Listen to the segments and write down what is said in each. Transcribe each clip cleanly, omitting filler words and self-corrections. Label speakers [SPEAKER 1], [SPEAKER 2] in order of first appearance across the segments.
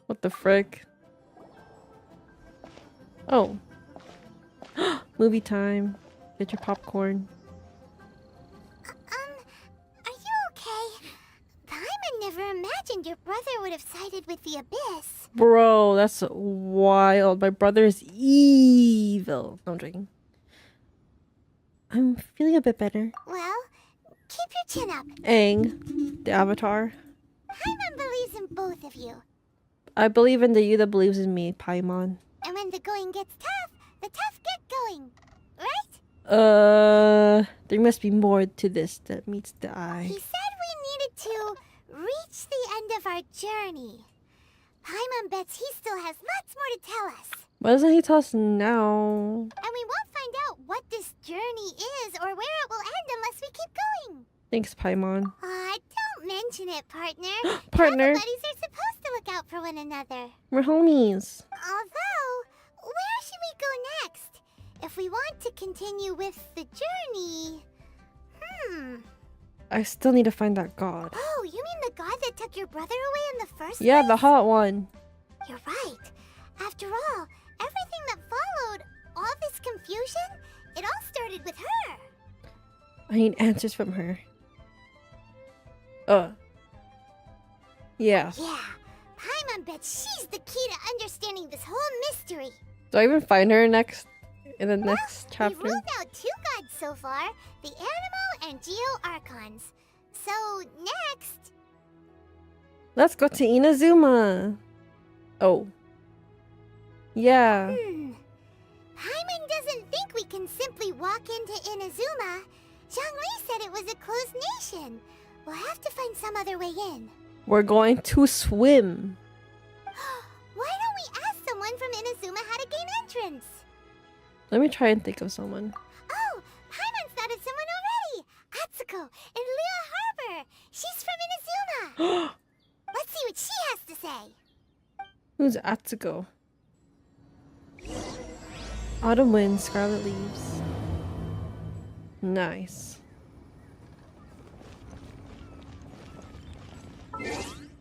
[SPEAKER 1] What the frick? Oh. Movie time. Get your popcorn.
[SPEAKER 2] Are you okay? Paimon never imagined your brother would have sided with the Abyss.
[SPEAKER 1] Bro, that's wild. My brother is evil. No, I'm joking. I'm feeling a bit better.
[SPEAKER 2] Well, keep your chin up.
[SPEAKER 1] Aang, the avatar.
[SPEAKER 2] Paimon believes in both of you.
[SPEAKER 1] I believe in the you that believes in me, Paimon.
[SPEAKER 2] And when the going gets tough, the tough get going. Right?
[SPEAKER 1] There must be more to this that meets the eye.
[SPEAKER 2] He said we needed to reach the end of our journey. Paimon bets he still has lots more to tell us.
[SPEAKER 1] Why doesn't he tell us now?
[SPEAKER 2] And we won't find out what this journey is or where it will end unless we keep going.
[SPEAKER 1] Thanks, Paimon.
[SPEAKER 2] Don't mention it, partner.
[SPEAKER 1] Partner.
[SPEAKER 2] Buddies are supposed to look out for one another.
[SPEAKER 1] We're homies.
[SPEAKER 2] Although, where should we go next? If we want to continue with the journey...
[SPEAKER 1] I still need to find that god.
[SPEAKER 2] Oh, you mean the god that took your brother away in the first
[SPEAKER 1] Yeah,
[SPEAKER 2] place?
[SPEAKER 1] the hot one.
[SPEAKER 2] You're right. After all, everything that followed, all this confusion, it all started with her.
[SPEAKER 1] I need answers from her. Yeah.
[SPEAKER 2] Yeah, Paimon bets she's the key to understanding this whole mystery.
[SPEAKER 1] Do I even find her in the next chapter?
[SPEAKER 2] We've ruled out 2 gods so far, the Animo and Geo Archons. So, next...
[SPEAKER 1] Let's go to Inazuma. Oh. Yeah.
[SPEAKER 2] Paimon doesn't think we can simply walk into Inazuma. Zhongli said it was a closed nation. We'll have to find some other way in.
[SPEAKER 1] We're going to swim.
[SPEAKER 2] Why don't we ask someone from Inazuma how to gain entrance?
[SPEAKER 1] Let me try and think of someone.
[SPEAKER 2] Oh, Paimon's thought of someone already. Atsuko in Liyue Harbor. She's from Inazuma. Let's see what she has to say.
[SPEAKER 1] Who's Atsuko? Autumn winds, scarlet leaves. Nice.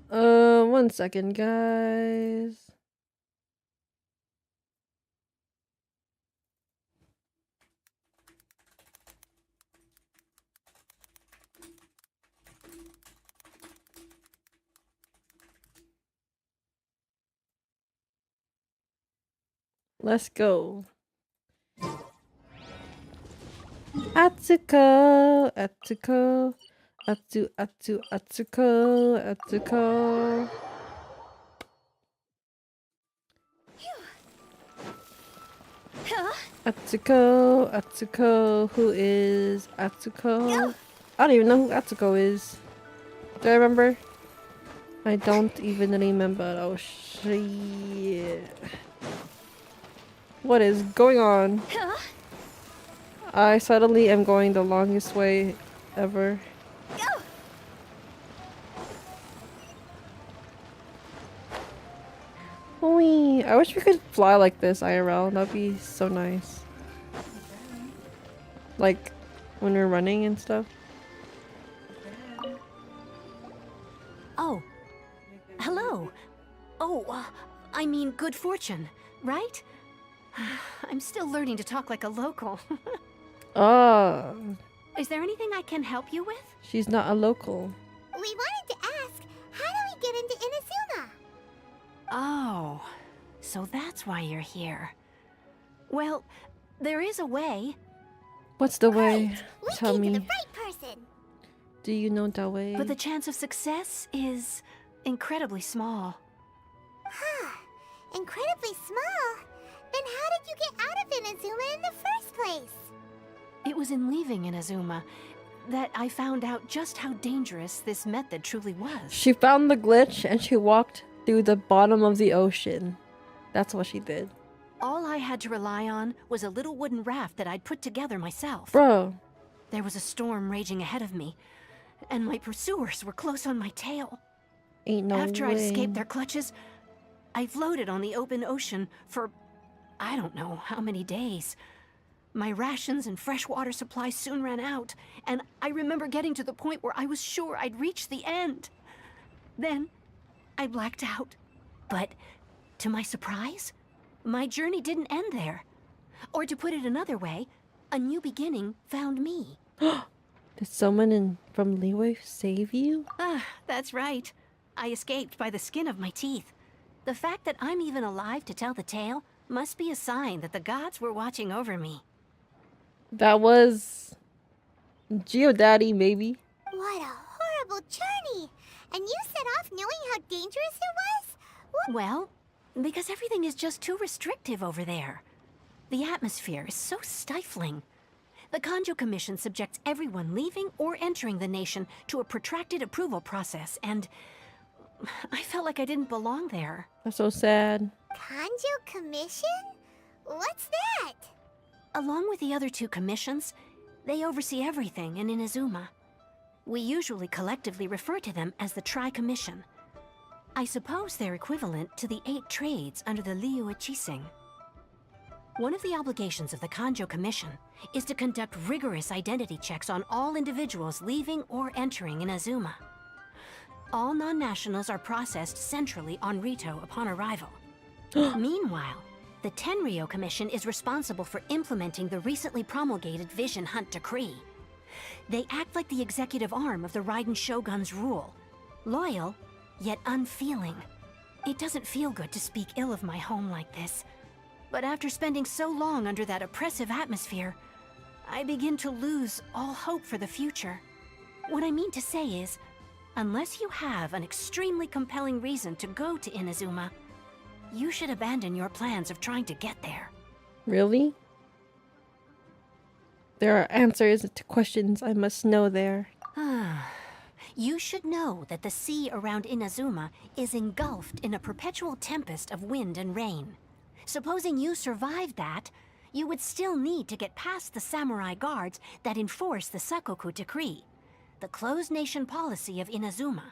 [SPEAKER 1] 1 second, guys. Let's go. Atsuko, Atsuko, Atsuko. Atsuko, who is Atsuko? I don't even know who Atsuko is. Do I remember? I don't even remember. Oh shit. What is going on? I suddenly am going the longest way ever. Wee. I wish we could fly like this IRL. That'd be so nice. Like when we're running and stuff.
[SPEAKER 3] Oh. Hello. Oh, I mean good fortune, right? I'm still learning to talk like a local. Is there anything I can help you with?
[SPEAKER 1] She's not a local.
[SPEAKER 2] We wanted to ask, how do we get into Inazuma?
[SPEAKER 3] Oh, so that's why you're here. Well, there is a way.
[SPEAKER 1] What's the way?
[SPEAKER 2] We
[SPEAKER 1] Tell
[SPEAKER 2] came
[SPEAKER 1] me.
[SPEAKER 2] to the right person.
[SPEAKER 1] Do you know the way?
[SPEAKER 3] But the chance of success is incredibly small.
[SPEAKER 2] Incredibly small? Then how did you get out of Inazuma in the first place?
[SPEAKER 3] It was in leaving Inazuma that I found out just how dangerous this method truly was.
[SPEAKER 1] She found the glitch and she walked through the bottom of the ocean. That's what she did.
[SPEAKER 3] All I had to rely on was a little wooden raft that I'd put together myself.
[SPEAKER 1] Bro.
[SPEAKER 3] There was a storm raging ahead of me, and my pursuers were close on my tail.
[SPEAKER 1] Ain't no
[SPEAKER 3] After
[SPEAKER 1] way.
[SPEAKER 3] I'd escaped their clutches, I floated on the open ocean for I don't know how many days. My rations and fresh water supplies soon ran out, and I remember getting to the point where I was sure I'd reached the end. Then, I blacked out, But to my surprise, my journey didn't end there. Or to put it another way, a new beginning found me.
[SPEAKER 1] Did someone from Liyue save you?
[SPEAKER 3] Ah, that's right. I escaped by the skin of my teeth. The fact that I'm even alive to tell the tale must be a sign that the gods were watching over me.
[SPEAKER 1] That was Geodaddy, maybe.
[SPEAKER 2] What a horrible journey! And you set off knowing how dangerous it was? What?
[SPEAKER 3] Well, because everything is just too restrictive over there. The atmosphere is so stifling. The Kanjo Commission subjects everyone leaving or entering the nation to a protracted approval process, and I felt like I didn't belong there.
[SPEAKER 1] That's so sad.
[SPEAKER 2] Kanjo Commission? What's that?
[SPEAKER 3] Along with the other two commissions, they oversee everything in Inazuma. We usually collectively refer to them as the Tri-Commission. I suppose they're equivalent to the 8 trades under the Liyue Chising. One of the obligations of the Kanjo Commission is to conduct rigorous identity checks on all individuals leaving or entering Inazuma. All non-nationals are processed centrally on Rito upon arrival. Meanwhile, the Tenryo Commission is responsible for implementing the recently promulgated Vision Hunt Decree. They act like the executive arm of the Raiden Shogun's rule. Loyal, yet unfeeling. It doesn't feel good to speak ill of my home like this. But after spending so long under that oppressive atmosphere, I begin to lose all hope for the future. What I mean to say is, unless you have an extremely compelling reason to go to Inazuma, you should abandon your plans of trying to get there.
[SPEAKER 1] Really? There are answers to questions I must know there.
[SPEAKER 3] You should know that the sea around Inazuma is engulfed in a perpetual tempest of wind and rain. Supposing you survived that, you would still need to get past the samurai guards that enforce the Sakoku Decree, the closed nation policy of Inazuma.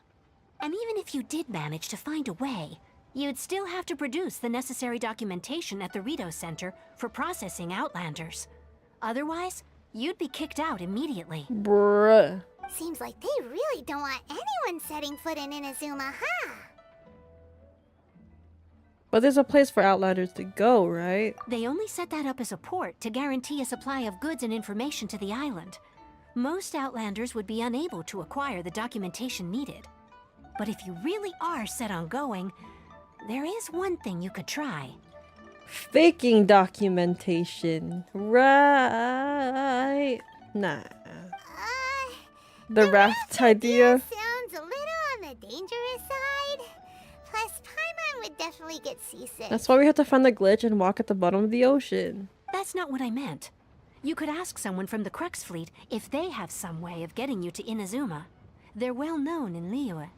[SPEAKER 3] And even if you did manage to find a way, you'd still have to produce the necessary documentation at the Rito Center for processing Outlanders. Otherwise, you'd be kicked out immediately.
[SPEAKER 1] Bruh.
[SPEAKER 2] Seems like they really don't want anyone setting foot in Inazuma, huh?
[SPEAKER 1] But there's a place for Outlanders to go, right?
[SPEAKER 3] They only set that up as a port to guarantee a supply of goods and information to the island. Most Outlanders would be unable to acquire the documentation needed. But if you really are set on going, there is one thing you could try.
[SPEAKER 1] Faking documentation. Right. Nah. The raft idea.
[SPEAKER 2] Sounds a little on the dangerous side. Plus, Paimon would definitely get seasick.
[SPEAKER 1] That's why we have to find the glitch and walk at the bottom of the ocean.
[SPEAKER 3] That's not what I meant. You could ask someone from the Crux Fleet if they have some way of getting you to Inazuma. They're well known in Liyue.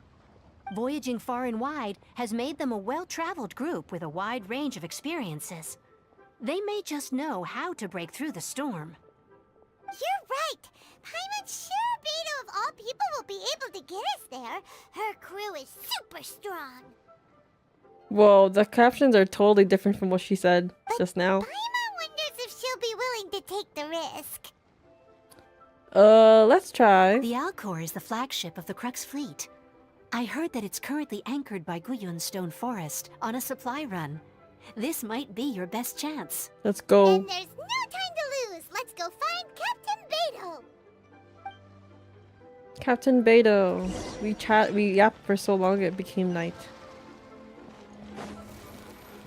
[SPEAKER 3] Voyaging far and wide has made them a well-traveled group with a wide range of experiences. They may just know how to break through the storm.
[SPEAKER 2] You're right. Paimon's sure Beto of all people will be able to get us there. Her crew is super strong.
[SPEAKER 1] Whoa, the captions are totally different from what she said just now.
[SPEAKER 2] Paimon wonders if she'll be willing to take the risk.
[SPEAKER 1] Let's try.
[SPEAKER 3] The Alcor is the flagship of the Crux Fleet. I heard that it's currently anchored by Guyun Stone Forest on a supply run. This might be your best chance.
[SPEAKER 1] Let's go.
[SPEAKER 2] And there's no time to lose. Let's go find Captain Beto.
[SPEAKER 1] Captain Beto. We yapped for so long it became night.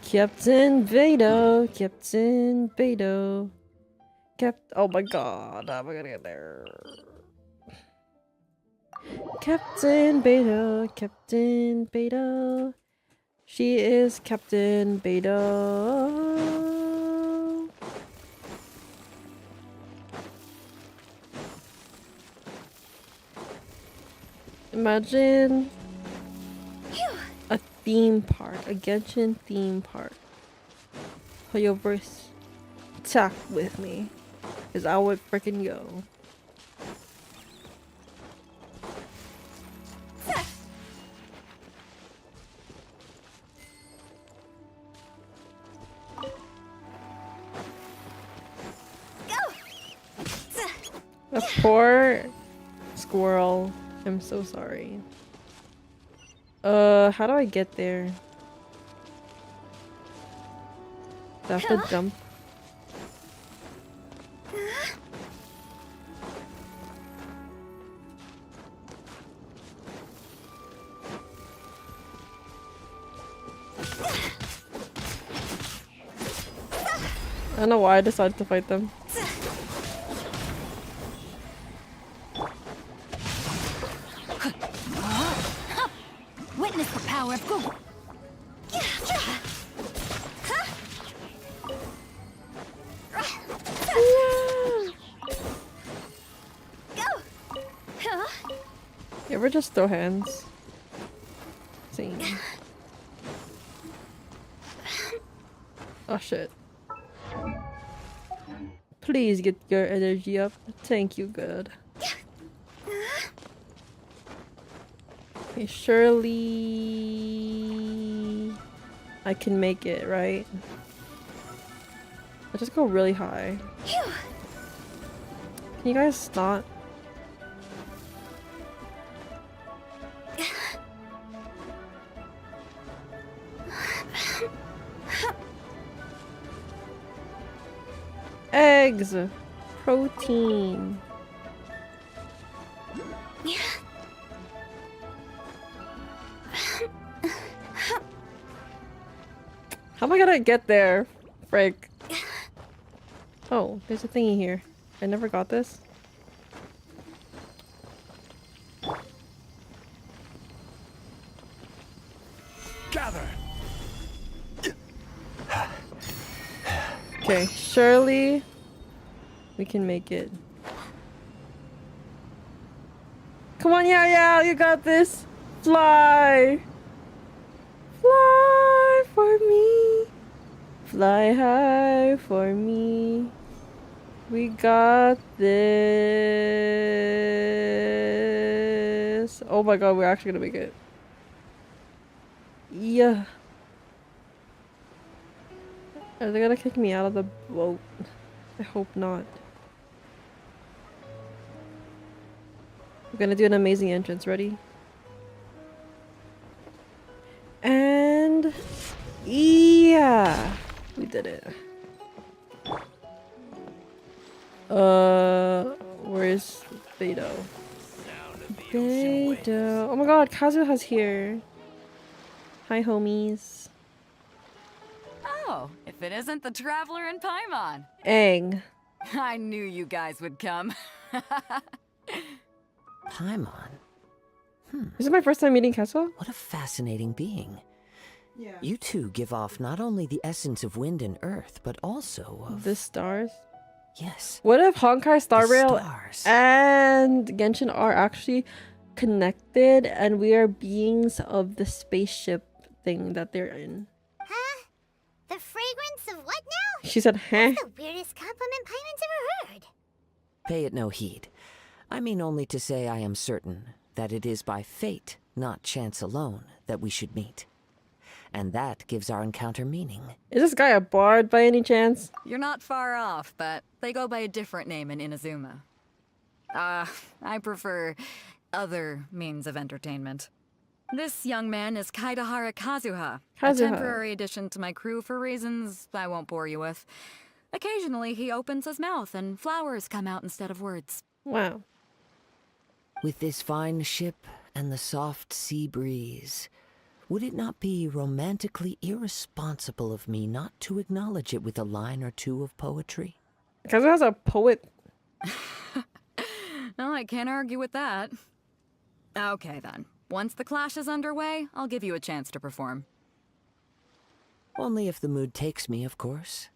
[SPEAKER 1] Captain Beto. Captain Beto. Oh my god, how am I gonna get there? Captain Beto, Captain Beto. She is Captain Beto. Imagine a theme park, a Genshin theme park. Hoyoverse, talk with me, cause I would freaking go. A poor squirrel. I'm so sorry. How do I get there? Do I have to jump? I don't know why I decided to fight them.
[SPEAKER 3] Witness the power of Google.
[SPEAKER 1] You ever just throw hands? Same. Oh shit. Please get your energy up. Thank you, good. Okay, surely I can make it, right? I'll just go really high. Can you guys not? Eggs! Protein! How am I gonna get there? Frick. Oh, there's a thingy here. I never got this.
[SPEAKER 4] Gather.
[SPEAKER 1] Okay, surely we can make it. Come on, yeah, you got this. Fly. Fly for me. Fly high for me. We got this. Oh my god, we're actually gonna make it. Yeah. Are they gonna kick me out of the boat? I hope not. We're gonna do an amazing entrance. Ready? And yeah, we did it. Where's Beto? Beto. Oh my god, Kazuha's here. Hi, homies.
[SPEAKER 5] Oh, if it isn't the Traveler and Paimon.
[SPEAKER 1] Aang.
[SPEAKER 5] I knew you guys would come.
[SPEAKER 6] Paimon?
[SPEAKER 1] This is my first time meeting Kazuha.
[SPEAKER 6] What a fascinating being.
[SPEAKER 1] Yeah.
[SPEAKER 6] You two give off not only the essence of wind and earth, but also of...
[SPEAKER 1] The stars.
[SPEAKER 6] Yes.
[SPEAKER 1] What if Honkai Star
[SPEAKER 6] the
[SPEAKER 1] Rail
[SPEAKER 6] stars.
[SPEAKER 1] and Genshin are actually connected and we are beings of the spaceship thing that they're in?
[SPEAKER 2] Huh? The fragrance of what now?
[SPEAKER 1] She said, huh?
[SPEAKER 2] That's the weirdest compliment Paimon's ever heard.
[SPEAKER 6] Pay it no heed. I mean only to say I am certain that it is by fate, not chance alone, that we should meet. And that gives our encounter meaning.
[SPEAKER 1] Is this guy a bard by any chance?
[SPEAKER 5] You're not far off, but they go by a different name in Inazuma. I prefer other means of entertainment. This young man is Kaidahara Kazuha, a temporary addition to my crew for reasons I won't bore you with. Occasionally, he opens his mouth and flowers come out instead of words.
[SPEAKER 1] Wow.
[SPEAKER 6] With this fine ship and the soft sea breeze, would it not be romantically irresponsible of me not to acknowledge it with a line or two of poetry?
[SPEAKER 1] Kazuha has a poet.
[SPEAKER 5] Well, I can't argue with that. Okay, then. Once the clash is underway, I'll give you a chance to perform.
[SPEAKER 6] Only if the mood takes me, of course.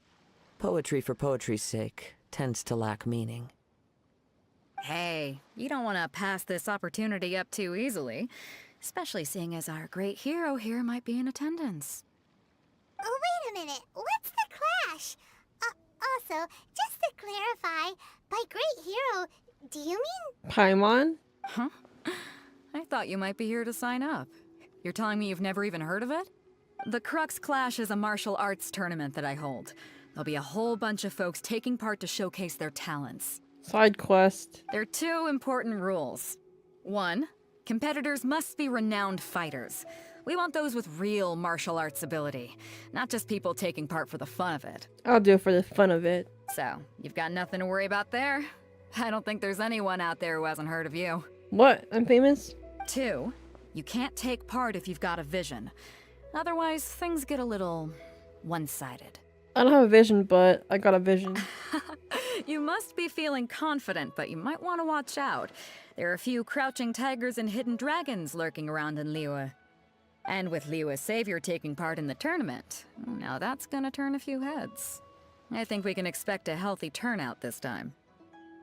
[SPEAKER 6] Poetry for poetry's sake tends to lack meaning.
[SPEAKER 5] Hey, you don't want to pass this opportunity up too easily. Especially seeing as our great hero here might be in attendance.
[SPEAKER 2] Oh, wait a minute. What's the clash? Also, just to clarify, by great hero, do you mean...
[SPEAKER 1] Paimon?
[SPEAKER 5] Huh? I thought you might be here to sign up. You're telling me you've never even heard of it? The Crux Clash is a martial arts tournament that I hold. There'll be a whole bunch of folks taking part to showcase their talents.
[SPEAKER 1] Side quest.
[SPEAKER 5] There are 2 important rules. 1, Competitors must be renowned fighters. We want those with real martial arts ability, not just people taking part for the fun of it.
[SPEAKER 1] I'll do it for the fun of it.
[SPEAKER 5] So, you've got nothing to worry about there? I don't think there's anyone out there who hasn't heard of you.
[SPEAKER 1] What? I'm famous?
[SPEAKER 5] 2, you can't take part if you've got a vision. Otherwise, things get a little one-sided.
[SPEAKER 1] I don't have a vision, but I got a vision.
[SPEAKER 5] You must be feeling confident, but you might want to watch out. There are a few crouching tigers and hidden dragons lurking around in Liyue. And with Liyue's savior taking part in the tournament, now that's gonna turn a few heads. I think we can expect a healthy turnout this time.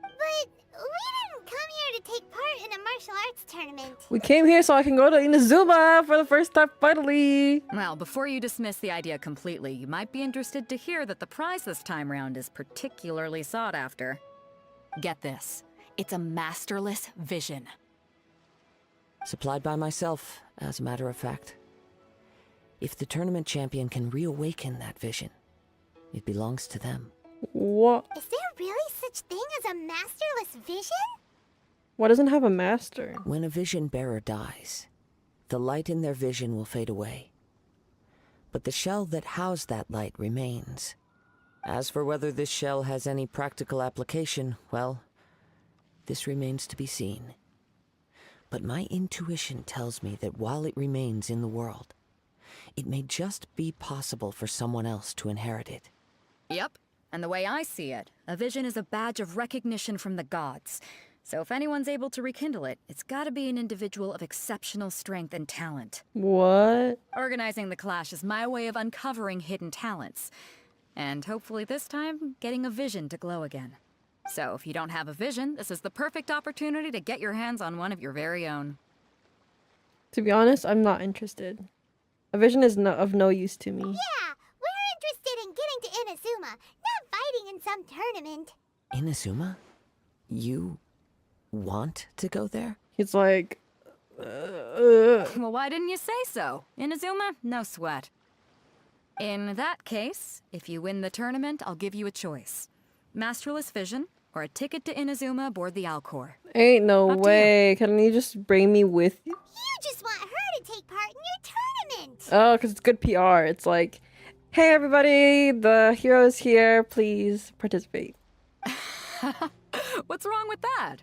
[SPEAKER 2] But we didn't come here to take part in a martial arts tournament.
[SPEAKER 1] We came here so I can go to Inazuma for the first time finally.
[SPEAKER 5] Well, before you dismiss the idea completely, you might be interested to hear that the prize this time round is particularly sought after. Get this. It's a masterless vision.
[SPEAKER 6] Supplied by myself, as a matter of fact. If the tournament champion can reawaken that vision, it belongs to them.
[SPEAKER 1] What?
[SPEAKER 2] Is there really such thing as a masterless vision?
[SPEAKER 1] What doesn't have a master?
[SPEAKER 6] When a vision bearer dies, the light in their vision will fade away. But the shell that housed that light remains. As for whether this shell has any practical application, well, this remains to be seen. But my intuition tells me that while it remains in the world, it may just be possible for someone else to inherit it.
[SPEAKER 5] Yep. And the way I see it, a vision is a badge of recognition from the gods. So if anyone's able to rekindle it, it's gotta be an individual of exceptional strength and talent.
[SPEAKER 1] What?
[SPEAKER 5] Organizing the clash is my way of uncovering hidden talents. And hopefully this time, getting a vision to glow again. So if you don't have a vision, this is the perfect opportunity to get your hands on one of your very own.
[SPEAKER 1] To be honest, I'm not interested. A vision is of no use to me.
[SPEAKER 2] Yeah, we're interested in getting to Inazuma, not fighting in some tournament.
[SPEAKER 6] Inazuma? You want to go there?
[SPEAKER 1] He's like,
[SPEAKER 5] Well, why didn't you say so? Inazuma? No sweat. In that case, if you win the tournament, I'll give you a choice. Masterless Vision, or a ticket to Inazuma aboard the Alcor.
[SPEAKER 1] ain't no
[SPEAKER 5] Up to
[SPEAKER 1] way. Can you just bring me with you?
[SPEAKER 2] You just want her to take part in your tournament.
[SPEAKER 1] Oh, because it's good PR. It's like, hey everybody, the hero is here. Please participate.
[SPEAKER 5] What's wrong with that?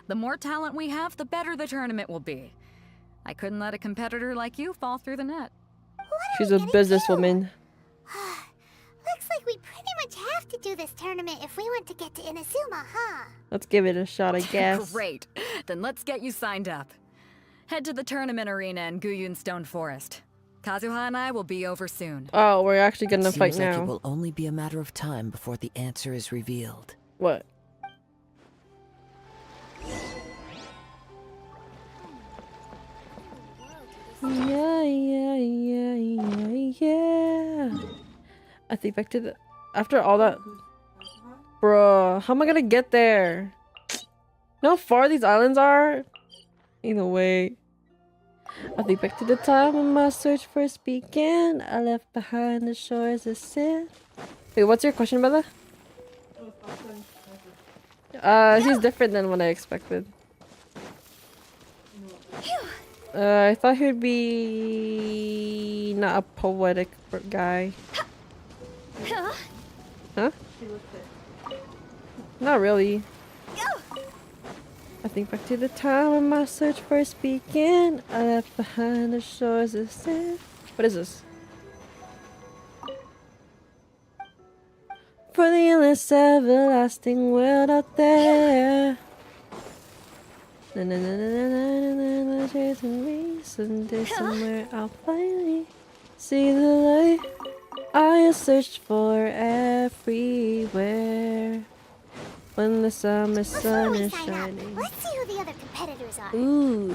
[SPEAKER 5] The more talent we have, the better the tournament will be. I couldn't let a competitor like you fall through the net.
[SPEAKER 1] She's a businesswoman.
[SPEAKER 2] Looks like we pretty much have to do this tournament if we want to get to Inazuma, huh?
[SPEAKER 1] Let's give it a shot, I guess.
[SPEAKER 5] Great. Then let's get you signed up. Head to the tournament arena in Guyun Stone Forest. Kazuha and I will be over soon.
[SPEAKER 1] Oh, we're actually gonna fight
[SPEAKER 6] Seems like
[SPEAKER 1] now.
[SPEAKER 6] it will only be a matter of time before the answer is revealed.
[SPEAKER 1] What? Yeah. I think back to the... After all that... Bruh, how am I gonna get there? You know how far these islands are? Either way. I think back to the time when my search first began. I left behind the shores of sin. Wait, what's your question, brother? He's different than what I expected. I thought he'd be not a poetic guy. Huh? Not really. I think back to the time when my search first began. I left behind the shores of sin. What is this? For the endless everlasting world out there. Na na na na na na na na, chasing me. Someday somewhere I'll finally see the light I have searched for everywhere. When the summer sun
[SPEAKER 2] Before we
[SPEAKER 1] is
[SPEAKER 2] sign up,
[SPEAKER 1] shining.
[SPEAKER 2] let's see who the other competitors are.
[SPEAKER 1] Ooh,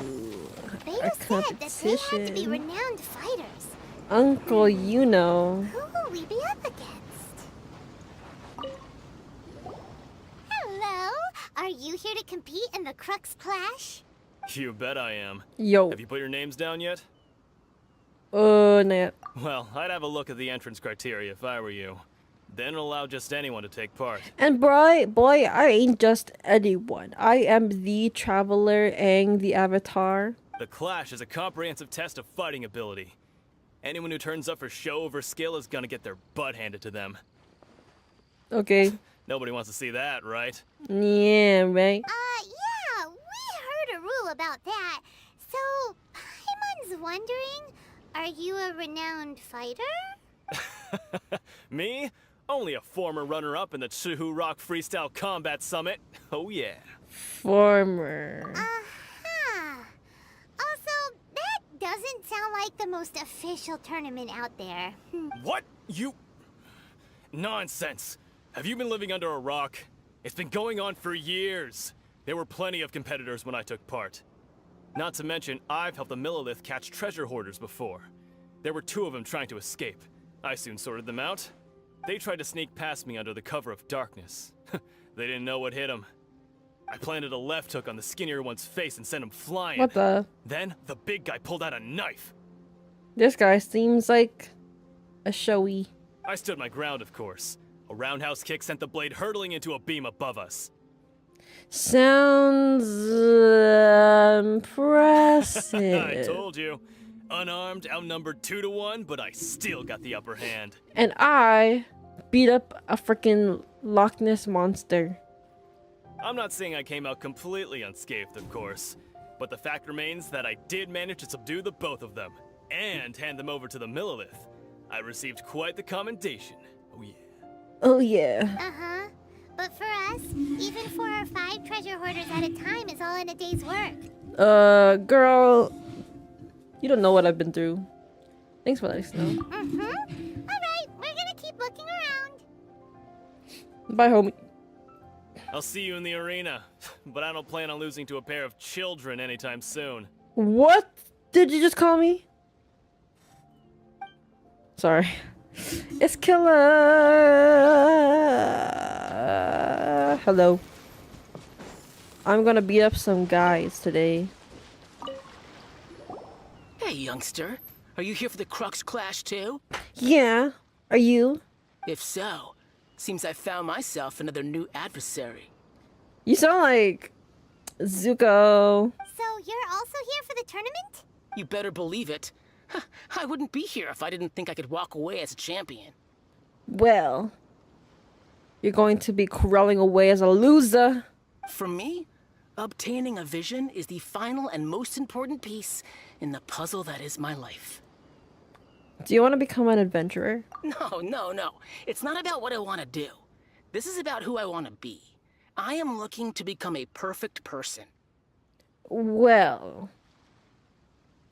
[SPEAKER 2] They
[SPEAKER 1] a
[SPEAKER 2] said that they have to be
[SPEAKER 1] competition.
[SPEAKER 2] renowned fighters.
[SPEAKER 1] Uncle, you know.
[SPEAKER 2] Who will we be up against? Hello, are you here to compete in the Crux Clash?
[SPEAKER 4] You bet I am.
[SPEAKER 1] Yo.
[SPEAKER 4] Have you put your names down yet?
[SPEAKER 1] Nah.
[SPEAKER 4] Well, I'd have a look at the entrance criteria if I were you. Then allow just anyone to take part.
[SPEAKER 1] And boy, I ain't just anyone. I am the traveler Aang, the avatar.
[SPEAKER 4] The Clash is a comprehensive test of fighting ability. Anyone who turns up for show over skill is gonna get their butt handed to them.
[SPEAKER 1] Okay.
[SPEAKER 4] Nobody wants to see that, right?
[SPEAKER 1] Yeah, right.
[SPEAKER 2] Yeah, we heard a rule about that. So, Paimon's wondering, are you a renowned fighter?
[SPEAKER 4] Me? Only a former runner-up in the Chihu Rock Freestyle Combat Summit. Oh yeah.
[SPEAKER 1] Former.
[SPEAKER 2] Uh-huh. Also, that doesn't sound like the most official tournament out there.
[SPEAKER 4] What? You... Nonsense. Have you been living under a rock? It's been going on for years. There were plenty of competitors when I took part. Not to mention, I've helped the Millilith catch treasure hoarders before. There were 2 of them trying to escape. I soon sorted them out. They tried to sneak past me under the cover of darkness. They didn't know what hit them. I planted a left hook on the skinnier one's face and sent him flying.
[SPEAKER 1] What the?
[SPEAKER 4] Then, the big guy pulled out a knife.
[SPEAKER 1] This guy seems like a showy.
[SPEAKER 4] I stood my ground, of course. A roundhouse kick sent the blade hurtling into a beam above us.
[SPEAKER 1] Sounds impressive.
[SPEAKER 4] I told you. Unarmed, outnumbered 2 to 1, but I still got the upper hand.
[SPEAKER 1] And I beat up a freaking Loch Ness monster.
[SPEAKER 4] I'm not saying I came out completely unscathed, of course. But the fact remains that I did manage to subdue the both of them. And hand them over to the Millilith. I received quite the commendation. Oh yeah.
[SPEAKER 1] Oh yeah.
[SPEAKER 2] Uh-huh. But for us, even 4 or 5 treasure hoarders at a time is all in a day's work.
[SPEAKER 1] Girl, you don't know what I've been through. Thanks for letting us know.
[SPEAKER 2] Mm-hmm. Alright, we're gonna keep looking around.
[SPEAKER 1] Bye, homie.
[SPEAKER 4] I'll see you in the arena. But I don't plan on losing to a pair of children anytime soon.
[SPEAKER 1] What did you just call me? Sorry. It's killer. Hello. I'm gonna beat up some guys today.
[SPEAKER 7] Hey, youngster. Are you here for the Crux Clash too?
[SPEAKER 1] Yeah. Are you?
[SPEAKER 7] If so, seems I found myself another new adversary.
[SPEAKER 1] You sound like Zuko.
[SPEAKER 2] So you're also here for the tournament?
[SPEAKER 7] You better believe it. I wouldn't be here if I didn't think I could walk away as a champion.
[SPEAKER 1] Well, you're going to be crawling away as a loser.
[SPEAKER 7] For me, obtaining a vision is the final and most important piece in the puzzle that is my life.
[SPEAKER 1] Do you want to become an adventurer?
[SPEAKER 7] No. It's not about what I want to do. This is about who I want to be. I am looking to become a perfect person.
[SPEAKER 1] Well,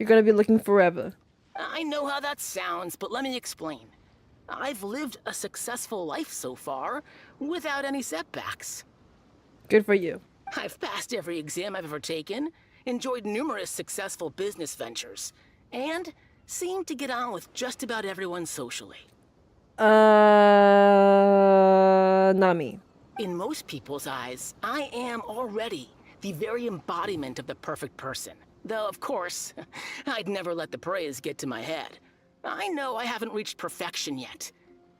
[SPEAKER 1] you're going to be looking forever.
[SPEAKER 7] I know how that sounds, but let me explain. I've lived a successful life so far, without any setbacks.
[SPEAKER 1] Good for you.
[SPEAKER 7] I've passed every exam I've ever taken, enjoyed numerous successful business ventures, and seemed to get on with just about everyone socially.
[SPEAKER 1] Not me.
[SPEAKER 7] In most people's eyes, I am already the very embodiment of the perfect person. Though, of course, I'd never let the praise get to my head. I know I haven't reached perfection yet,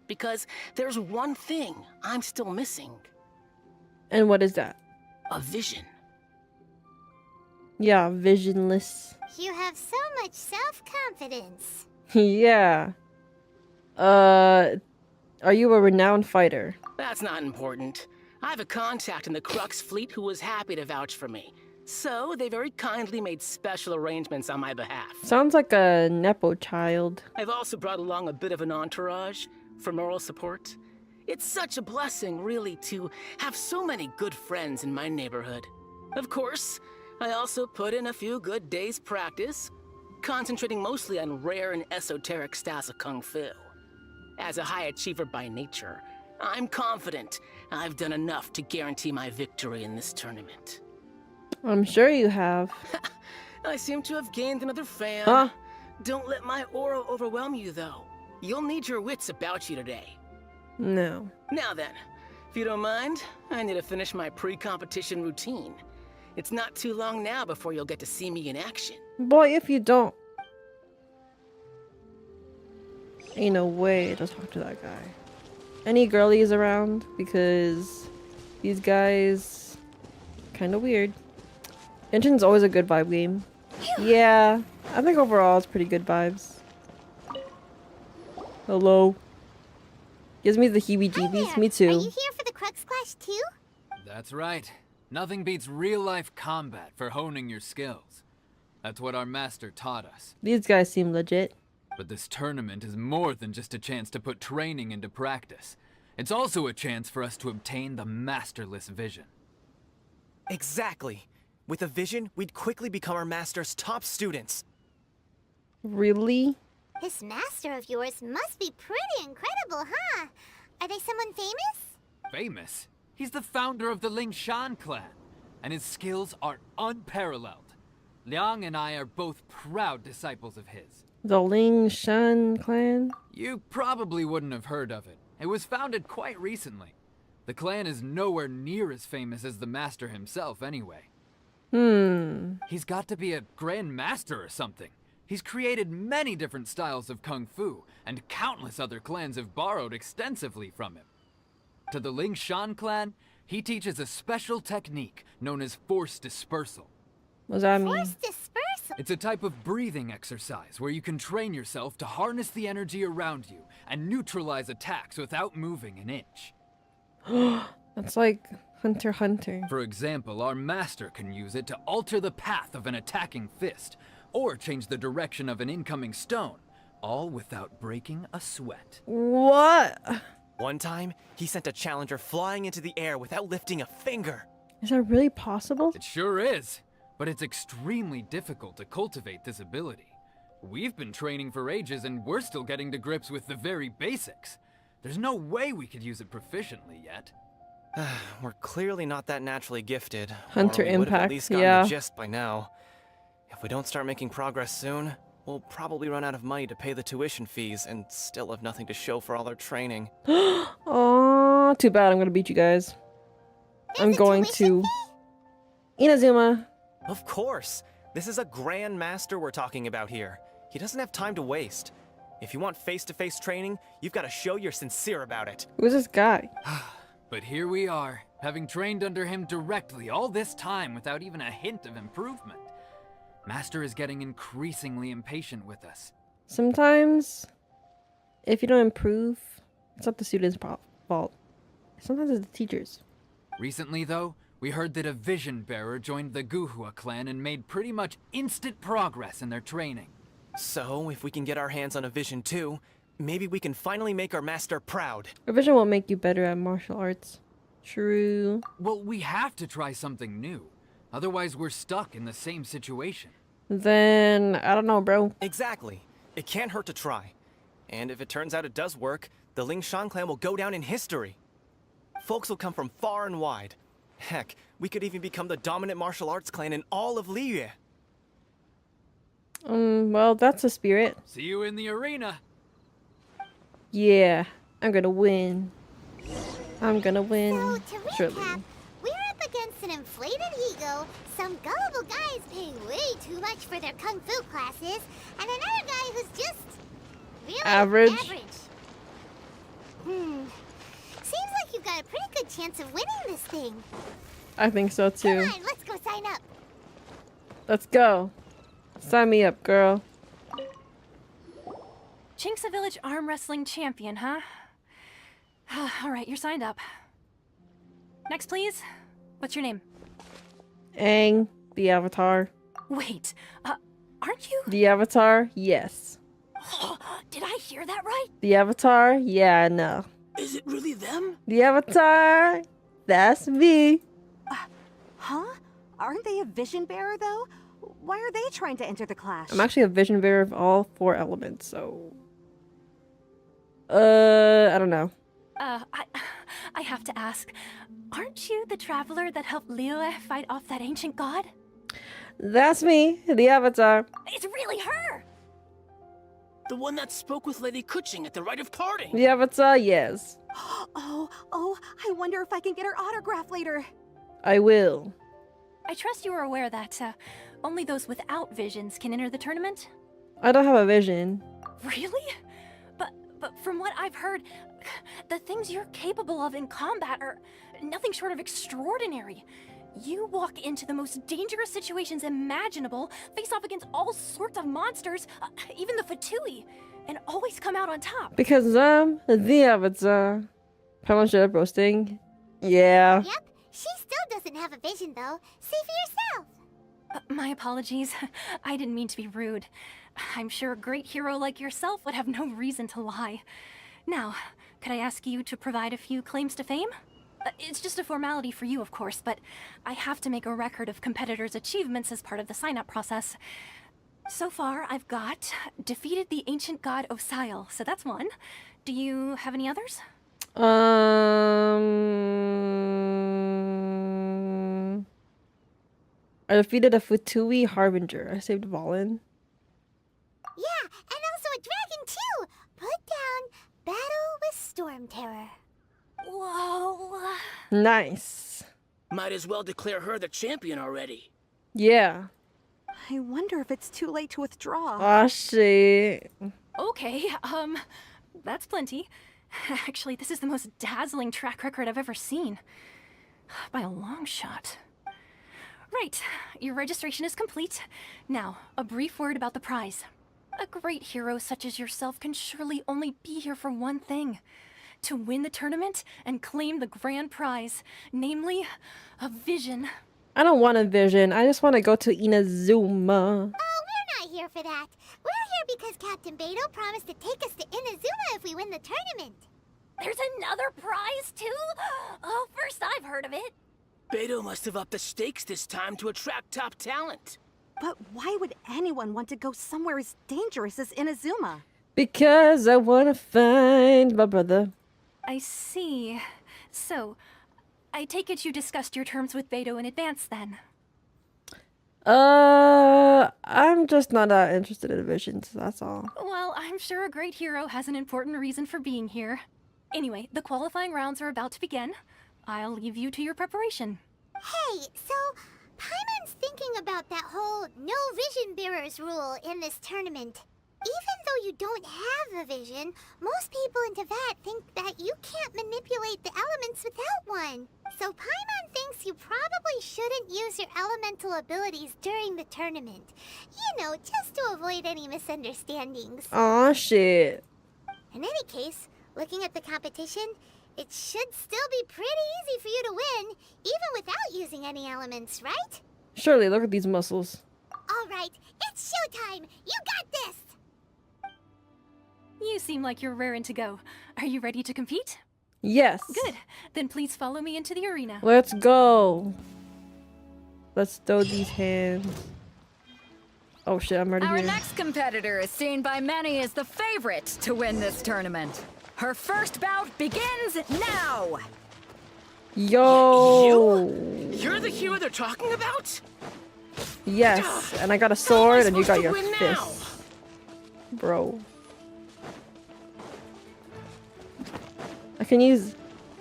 [SPEAKER 7] because there's one thing I'm still missing.
[SPEAKER 1] And what is that?
[SPEAKER 7] A vision.
[SPEAKER 1] Yeah, visionless.
[SPEAKER 2] You have so much self-confidence.
[SPEAKER 1] Yeah. Are you a renowned fighter?
[SPEAKER 7] That's not important. I have a contact in the Crux fleet who was happy to vouch for me. So, they very kindly made special arrangements on my behalf.
[SPEAKER 1] Sounds like a Nepo child.
[SPEAKER 7] I've also brought along a bit of an entourage for moral support. It's such a blessing, really, to have so many good friends in my neighborhood. Of course, I also put in a few good days' practice, concentrating mostly on rare and esoteric styles of Kung Fu. As a high achiever by nature, I'm confident I've done enough to guarantee my victory in this tournament.
[SPEAKER 1] I'm sure you have.
[SPEAKER 7] I seem to have gained another fan.
[SPEAKER 1] Huh?
[SPEAKER 7] Don't let my aura overwhelm you, though. You'll need your wits about you today.
[SPEAKER 1] No.
[SPEAKER 7] Now then, if you don't mind, I need to finish my pre-competition routine. It's not too long now before you'll get to see me in action.
[SPEAKER 1] Boy, if you don't. Ain't no way to talk to that guy. Any girlies around? Because these guys... kinda weird. Genshin's always a good vibe game. Yeah, I think overall it's pretty good vibes. Hello. Gives me the heebie-jeebies. Me
[SPEAKER 2] Are
[SPEAKER 1] too.
[SPEAKER 2] you here for the Crux Clash too?
[SPEAKER 8] That's right. Nothing beats real-life combat for honing your skills. That's what our master taught us.
[SPEAKER 1] These guys seem legit.
[SPEAKER 8] But this tournament is more than just a chance to put training into practice. It's also a chance for us to obtain the masterless vision.
[SPEAKER 4] Exactly. With a vision, we'd quickly become our master's top students.
[SPEAKER 1] Really?
[SPEAKER 2] This master of yours must be pretty incredible, huh? Are they someone famous?
[SPEAKER 8] Famous? He's the founder of the Lingshan clan, and his skills are unparalleled. Liang and I are both proud disciples of his.
[SPEAKER 1] The Ling Shan clan?
[SPEAKER 8] You probably wouldn't have heard of it. It was founded quite recently. The clan is nowhere near as famous as the master himself anyway. He's got to be a grand master or something. He's created many different styles of kung fu, and countless other clans have borrowed extensively from him. To the Lingshan clan, he teaches a special technique known as force dispersal.
[SPEAKER 1] What does that mean?
[SPEAKER 2] Force dispersal.
[SPEAKER 8] It's a type of breathing exercise where you can train yourself to harness the energy around you and neutralize attacks without moving an inch.
[SPEAKER 1] That's like Hunter x Hunter.
[SPEAKER 8] For example, our master can use it to alter the path of an attacking fist, or change the direction of an incoming stone, all without breaking a sweat.
[SPEAKER 1] What?
[SPEAKER 4] One time, he sent a challenger flying into the air without lifting a finger.
[SPEAKER 1] Is that really possible?
[SPEAKER 8] It sure is, but it's extremely difficult to cultivate this ability. We've been training for ages and we're still getting to grips with the very basics. There's no way we could use it proficiently yet.
[SPEAKER 4] We're clearly not that naturally gifted.
[SPEAKER 1] Hunter
[SPEAKER 4] or we would have
[SPEAKER 1] Impact,
[SPEAKER 4] at least gotten
[SPEAKER 1] yeah.
[SPEAKER 4] the gist by now. If we don't start making progress soon, we'll probably run out of money to pay the tuition fees and still have nothing to show for all our training.
[SPEAKER 1] Oh, too bad. I'm gonna beat you guys. I'm
[SPEAKER 2] There's a
[SPEAKER 1] going
[SPEAKER 2] tuition
[SPEAKER 1] to Inazuma.
[SPEAKER 4] Of course! This is a grand master we're talking about here. He doesn't have time to waste. If you want face-to-face training, you've got to show you're sincere about it.
[SPEAKER 1] Who's this guy?
[SPEAKER 8] But here we are, having trained under him directly all this time without even a hint of improvement. Master is getting increasingly impatient with us.
[SPEAKER 1] Sometimes, if you don't improve, it's not the student's fault. Sometimes it's the teacher's.
[SPEAKER 8] Recently, though, we heard that a vision bearer joined the Guhua clan and made pretty much instant progress in their training.
[SPEAKER 4] So, if we can get our hands on a vision too, maybe we can finally make our master proud.
[SPEAKER 1] Revision won't make you better at martial arts. True.
[SPEAKER 8] Well, we have to try something new. Otherwise, we're stuck in the same situation.
[SPEAKER 1] Then, I don't know, bro.
[SPEAKER 4] Exactly. It can't hurt to try. And if it turns out it does work, the Lingshan clan will go down in history. Folks will come from far and wide. Heck, we could even become the dominant martial arts clan in all of Liyue.
[SPEAKER 1] Well, that's a spirit.
[SPEAKER 8] See you in the arena.
[SPEAKER 1] Yeah, I'm gonna win. I'm gonna win.
[SPEAKER 2] So, to recap,
[SPEAKER 1] Surely.
[SPEAKER 2] we're up against an inflated ego, some gullible guys paying way too much for their kung fu classes, and another guy who's just really
[SPEAKER 1] Average.
[SPEAKER 2] Seems like you've got a pretty good chance of winning this thing.
[SPEAKER 1] I think so
[SPEAKER 2] Come
[SPEAKER 1] too.
[SPEAKER 2] on, let's go sign up.
[SPEAKER 1] Let's go. Sign me up, girl.
[SPEAKER 9] Chinksa Village arm wrestling champion, huh? All right, you're signed up. Next, please. What's your name?
[SPEAKER 1] Aang, the Avatar.
[SPEAKER 9] Wait, aren't you?
[SPEAKER 1] The Avatar? Yes.
[SPEAKER 9] Did I hear that right?
[SPEAKER 1] The Avatar? Yeah, no.
[SPEAKER 7] Is it really them?
[SPEAKER 1] The Avatar? That's me.
[SPEAKER 10] Huh? Aren't they a vision bearer, though? Why are they trying to enter the clash?
[SPEAKER 1] I'm actually a vision bearer of all 4 elements, so... I don't know.
[SPEAKER 9] I have to ask. Aren't you the traveler that helped Liyue fight off that ancient god?
[SPEAKER 1] That's me, the Avatar.
[SPEAKER 9] It's really her!
[SPEAKER 7] The one that spoke with Lady Kuching at the rite of parting.
[SPEAKER 1] The Avatar, yes.
[SPEAKER 10] Oh, I wonder if I can get her autograph later.
[SPEAKER 1] I will.
[SPEAKER 9] I trust you are aware that only those without visions can enter the tournament?
[SPEAKER 1] I don't have a vision.
[SPEAKER 9] Really? But from what I've heard, the things you're capable of in combat are nothing short of extraordinary. You walk into the most dangerous situations imaginable, face off against all sorts of monsters, even the Fatui, and always come out on top.
[SPEAKER 1] Because the avatar. How much up roasting? Yeah.
[SPEAKER 2] Yep, she still doesn't have a vision though. See for yourself.
[SPEAKER 9] My apologies. I didn't mean to be rude. I'm sure a great hero like yourself would have no reason to lie. Now, could I ask you to provide a few claims to fame? It's just a formality for you, of course, but I have to make a record of competitors' achievements as part of the sign-up process. So far, I've got defeated the ancient god Osial, so that's one. Do you have any others?
[SPEAKER 1] I defeated a Futui Harbinger. I saved Valen.
[SPEAKER 2] Yeah, and also a dragon too. Put down Battle with Storm Terror.
[SPEAKER 9] Whoa.
[SPEAKER 1] Nice.
[SPEAKER 7] Might as well declare her the champion already.
[SPEAKER 1] Yeah.
[SPEAKER 10] I wonder if it's too late to withdraw.
[SPEAKER 1] Ah, shit.
[SPEAKER 9] Okay, that's plenty. Actually, this is the most dazzling track record I've ever seen. By a long shot. Right, your registration is complete. Now, a brief word about the prize. A great hero such as yourself can surely only be here for one thing. To win the tournament and claim the grand prize, namely, a vision.
[SPEAKER 1] I don't want a vision. I just want to go to Inazuma.
[SPEAKER 2] Oh, we're not here for that. We're here because Captain Beto promised to take us to Inazuma if we win the tournament.
[SPEAKER 9] There's another prize, too? Oh, first I've heard of it.
[SPEAKER 7] Beto must have upped the stakes this time to attract top talent.
[SPEAKER 10] But why would anyone want to go somewhere as dangerous as Inazuma?
[SPEAKER 1] Because I want to find my brother.
[SPEAKER 9] I see. So, I take it you discussed your terms with Beto in advance, then?
[SPEAKER 1] I'm just not that interested in visions, that's all.
[SPEAKER 9] Well, I'm sure a great hero has an important reason for being here. Anyway, the qualifying rounds are about to begin. I'll leave you to your preparation.
[SPEAKER 2] Hey, so Paimon's thinking about that whole no vision bearers rule in this tournament. Even though you don't have a vision, most people in Teyvat think that you can't manipulate the elements without one. So Paimon thinks you probably shouldn't use your elemental abilities during the tournament. You know, just to avoid any misunderstandings.
[SPEAKER 1] Aw, shit.
[SPEAKER 2] In any case, looking at the competition, it should still be pretty easy for you to win, even without using any elements, right?
[SPEAKER 1] Surely, look at these muscles.
[SPEAKER 2] All right, it's showtime! You got this!
[SPEAKER 9] You seem like you're raring to go. Are you ready to compete?
[SPEAKER 1] Yes.
[SPEAKER 9] Good. Then please follow me into the arena.
[SPEAKER 1] Let's go. Let's throw these hands. Oh shit, I'm already
[SPEAKER 5] Our
[SPEAKER 1] here.
[SPEAKER 5] next competitor is seen by many as the favorite to win this tournament. Her first bout begins now!
[SPEAKER 1] Yo!
[SPEAKER 7] You're the hero they're talking about?
[SPEAKER 1] Yes, and I got a
[SPEAKER 7] How am I
[SPEAKER 1] sword and you got
[SPEAKER 7] supposed
[SPEAKER 1] your
[SPEAKER 7] to win now?
[SPEAKER 1] fist. Bro. I can use...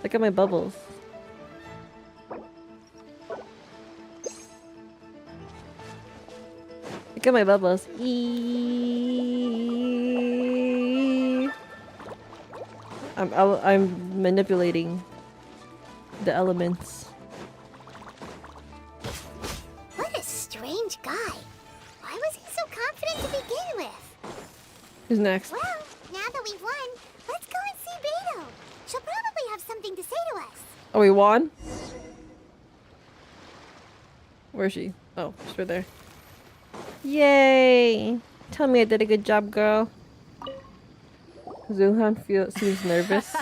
[SPEAKER 1] Look at my bubbles. Look at my bubbles. I'm manipulating the elements.
[SPEAKER 2] What a strange guy. Why was he so confident to begin with?
[SPEAKER 1] Who's next?
[SPEAKER 2] Well, now that we've won, let's go and see Beto. She'll probably have something to say to us.
[SPEAKER 1] Oh, we won? Where is she? Oh, she's right there. Yay! Tell me I did a good job, girl. Zuhan seems nervous.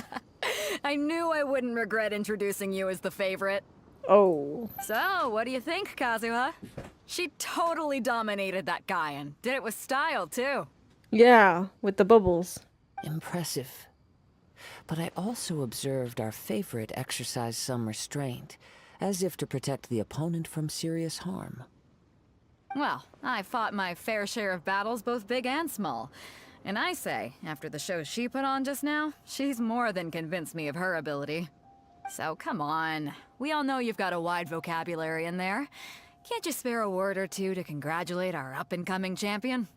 [SPEAKER 5] I knew I wouldn't regret introducing you as the favorite.
[SPEAKER 1] Oh.
[SPEAKER 5] So, what do you think, Kazuha? She totally dominated that guy and did it with style, too.
[SPEAKER 1] Yeah, with the bubbles.
[SPEAKER 6] Impressive. But I also observed our favorite exercise some restraint, as if to protect the opponent from serious harm.
[SPEAKER 5] Well, I fought my fair share of battles, both big and small. And I say, after the show she put on just now, she's more than convinced me of her ability. So come on. We all know you've got a wide vocabulary in there. Can't you spare a word or two to congratulate our up-and-coming champion?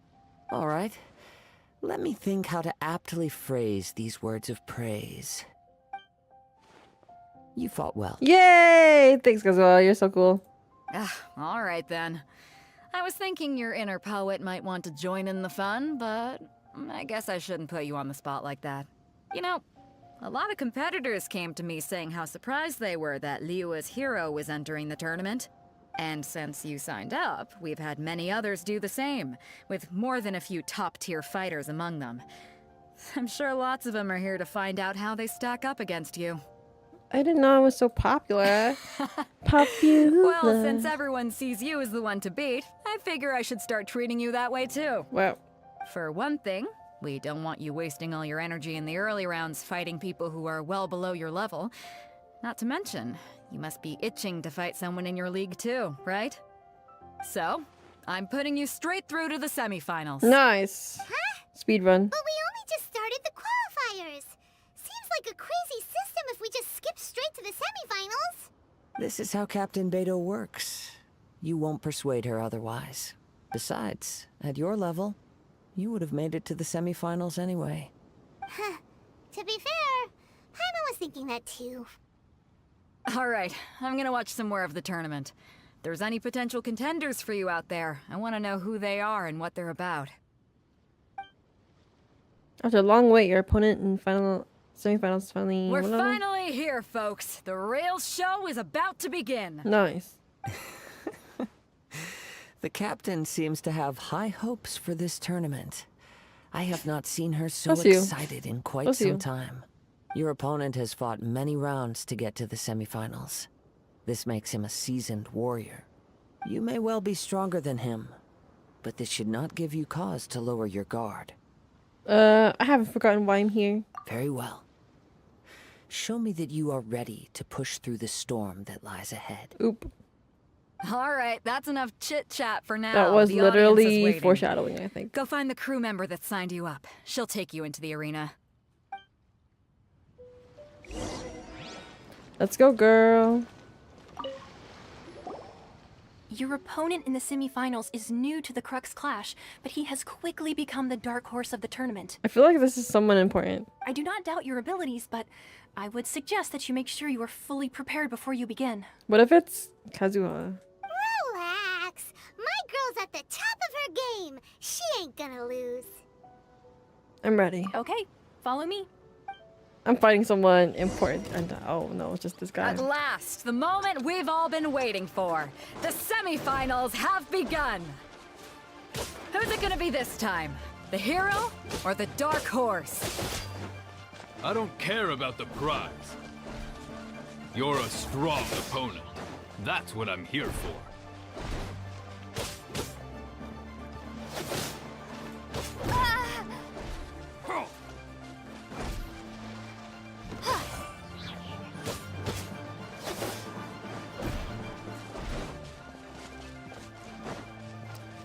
[SPEAKER 6] All right. Let me think how to aptly phrase these words of praise. You fought well.
[SPEAKER 1] Yay! Thanks, Kazuha. You're so cool.
[SPEAKER 5] All right then. I was thinking your inner poet might want to join in the fun, but I guess I shouldn't put you on the spot like that. You know, a lot of competitors came to me saying how surprised they were that Liyue's hero was entering the tournament. And since you signed up, we've had many others do the same, with more than a few top-tier fighters among them. I'm sure lots of them are here to find out how they stack up against you.
[SPEAKER 1] I didn't know I was so popular. Popular.
[SPEAKER 5] Well, since everyone sees you as the one to beat, I figure I should start treating you that way too.
[SPEAKER 1] Well,
[SPEAKER 5] For one thing, we don't want you wasting all your energy in the early rounds fighting people who are well below your level. Not to mention, you must be itching to fight someone in your league too, right? So, I'm putting you straight through to the semifinals.
[SPEAKER 1] nice. Speed run.
[SPEAKER 2] But we only just started the qualifiers. Seems like a crazy system if we just skip straight to the semifinals.
[SPEAKER 6] This is how Captain Beto works. You won't persuade her otherwise. Besides, at your level, you would have made it to the semifinals anyway.
[SPEAKER 2] To be fair, Paimon was thinking that too.
[SPEAKER 5] Alright, I'm gonna watch some more of the tournament. If there's any potential contenders for you out there, I want to know who they are and what they're about.
[SPEAKER 1] After a long wait, your opponent in semifinals finally.
[SPEAKER 5] We're finally here, folks. The real show is about to begin.
[SPEAKER 1] Nice.
[SPEAKER 6] The captain seems to have high hopes for this tournament. I have not seen her so
[SPEAKER 1] Bless you.
[SPEAKER 6] excited in quite
[SPEAKER 1] Bless
[SPEAKER 6] some
[SPEAKER 1] you.
[SPEAKER 6] time. Your opponent has fought many rounds to get to the semifinals. This makes him a seasoned warrior. You may well be stronger than him, but this should not give you cause to lower your guard.
[SPEAKER 1] I haven't forgotten why I'm here.
[SPEAKER 6] Very well. Show me that you are ready to push through the storm that lies ahead.
[SPEAKER 1] Oop.
[SPEAKER 5] Alright, that's enough chit-chat for now.
[SPEAKER 1] That was
[SPEAKER 5] The audience is
[SPEAKER 1] literally
[SPEAKER 5] waiting.
[SPEAKER 1] foreshadowing, I think.
[SPEAKER 5] Go find the crew member that signed you up. She'll take you into the arena.
[SPEAKER 1] Let's go, girl.
[SPEAKER 9] Your opponent in the semifinals is new to the Crux Clash, but he has quickly become the dark horse of the tournament.
[SPEAKER 1] I feel like this is someone important.
[SPEAKER 9] I do not doubt your abilities, but I would suggest that you make sure you are fully prepared before you begin.
[SPEAKER 1] What if it's Kazuha?
[SPEAKER 2] Relax. My girl's at the top of her game. She ain't gonna lose.
[SPEAKER 1] I'm ready.
[SPEAKER 9] Okay, follow me.
[SPEAKER 1] I'm fighting someone important. And oh no, it's just this guy.
[SPEAKER 5] At last, the moment we've all been waiting for. The semifinals have begun. Who's it gonna be this time? The hero or the dark horse?
[SPEAKER 11] I don't care about the prize. You're a strong opponent. That's what I'm here for.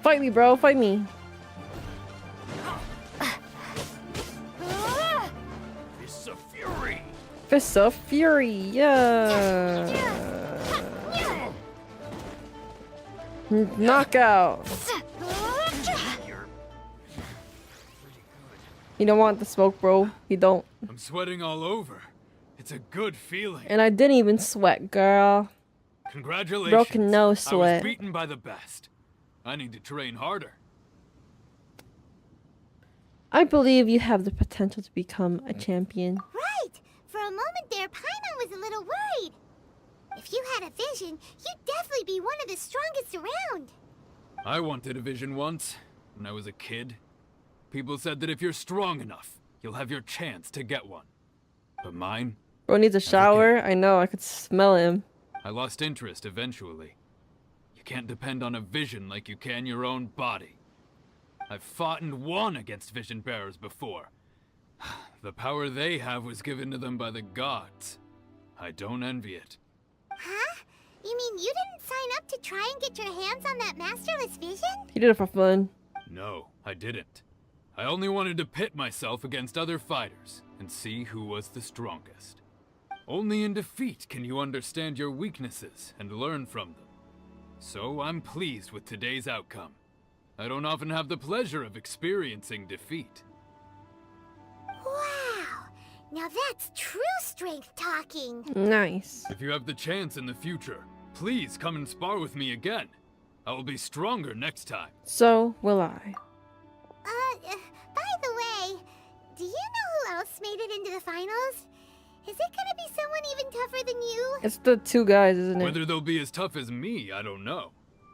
[SPEAKER 1] Fight me, bro. Fight me.
[SPEAKER 11] Fists of Fury!
[SPEAKER 1] Fists of Fury. Yeah. Knockout. You don't want the smoke, bro. You don't.
[SPEAKER 11] I'm sweating all over. It's a good feeling.
[SPEAKER 1] And I didn't even sweat, girl.
[SPEAKER 11] Congratulations.
[SPEAKER 1] Broken no
[SPEAKER 11] I was
[SPEAKER 1] sweat.
[SPEAKER 11] beaten by the best. I need to train harder.
[SPEAKER 2] I
[SPEAKER 1] believe you have the potential to become a champion.
[SPEAKER 2] Right! For a moment there, Paimon was a little worried. If you had a vision, you'd definitely be one of the strongest around.
[SPEAKER 11] I wanted a vision once, when I was a kid. People said that if you're strong enough, you'll have your chance to get one. But mine?
[SPEAKER 1] Bro needs a shower. I know, I could smell him.
[SPEAKER 11] I lost interest eventually. You can't depend on a vision like you can your own body. I've fought and won against vision bearers before. The power they have was given to them by the gods. I don't envy it.
[SPEAKER 2] Huh? You mean you didn't sign up to try and get your hands on that masterless vision?
[SPEAKER 1] He did it for fun.
[SPEAKER 11] No, I didn't. I only wanted to pit myself against other fighters and see who was the strongest. Only in defeat can you understand your weaknesses and learn from them. So I'm pleased with today's outcome. I don't often have the pleasure of experiencing defeat.
[SPEAKER 2] Wow! Now that's true strength talking.
[SPEAKER 1] Nice.
[SPEAKER 11] If you have the chance in the future, please come and spar with me again. I will be stronger next time.
[SPEAKER 1] So will I.
[SPEAKER 2] By the way, do you know who else made it into the finals? Is it gonna be someone even tougher than you?
[SPEAKER 1] It's the two guys, isn't it?
[SPEAKER 11] Whether they'll be as tough as me, I don't know.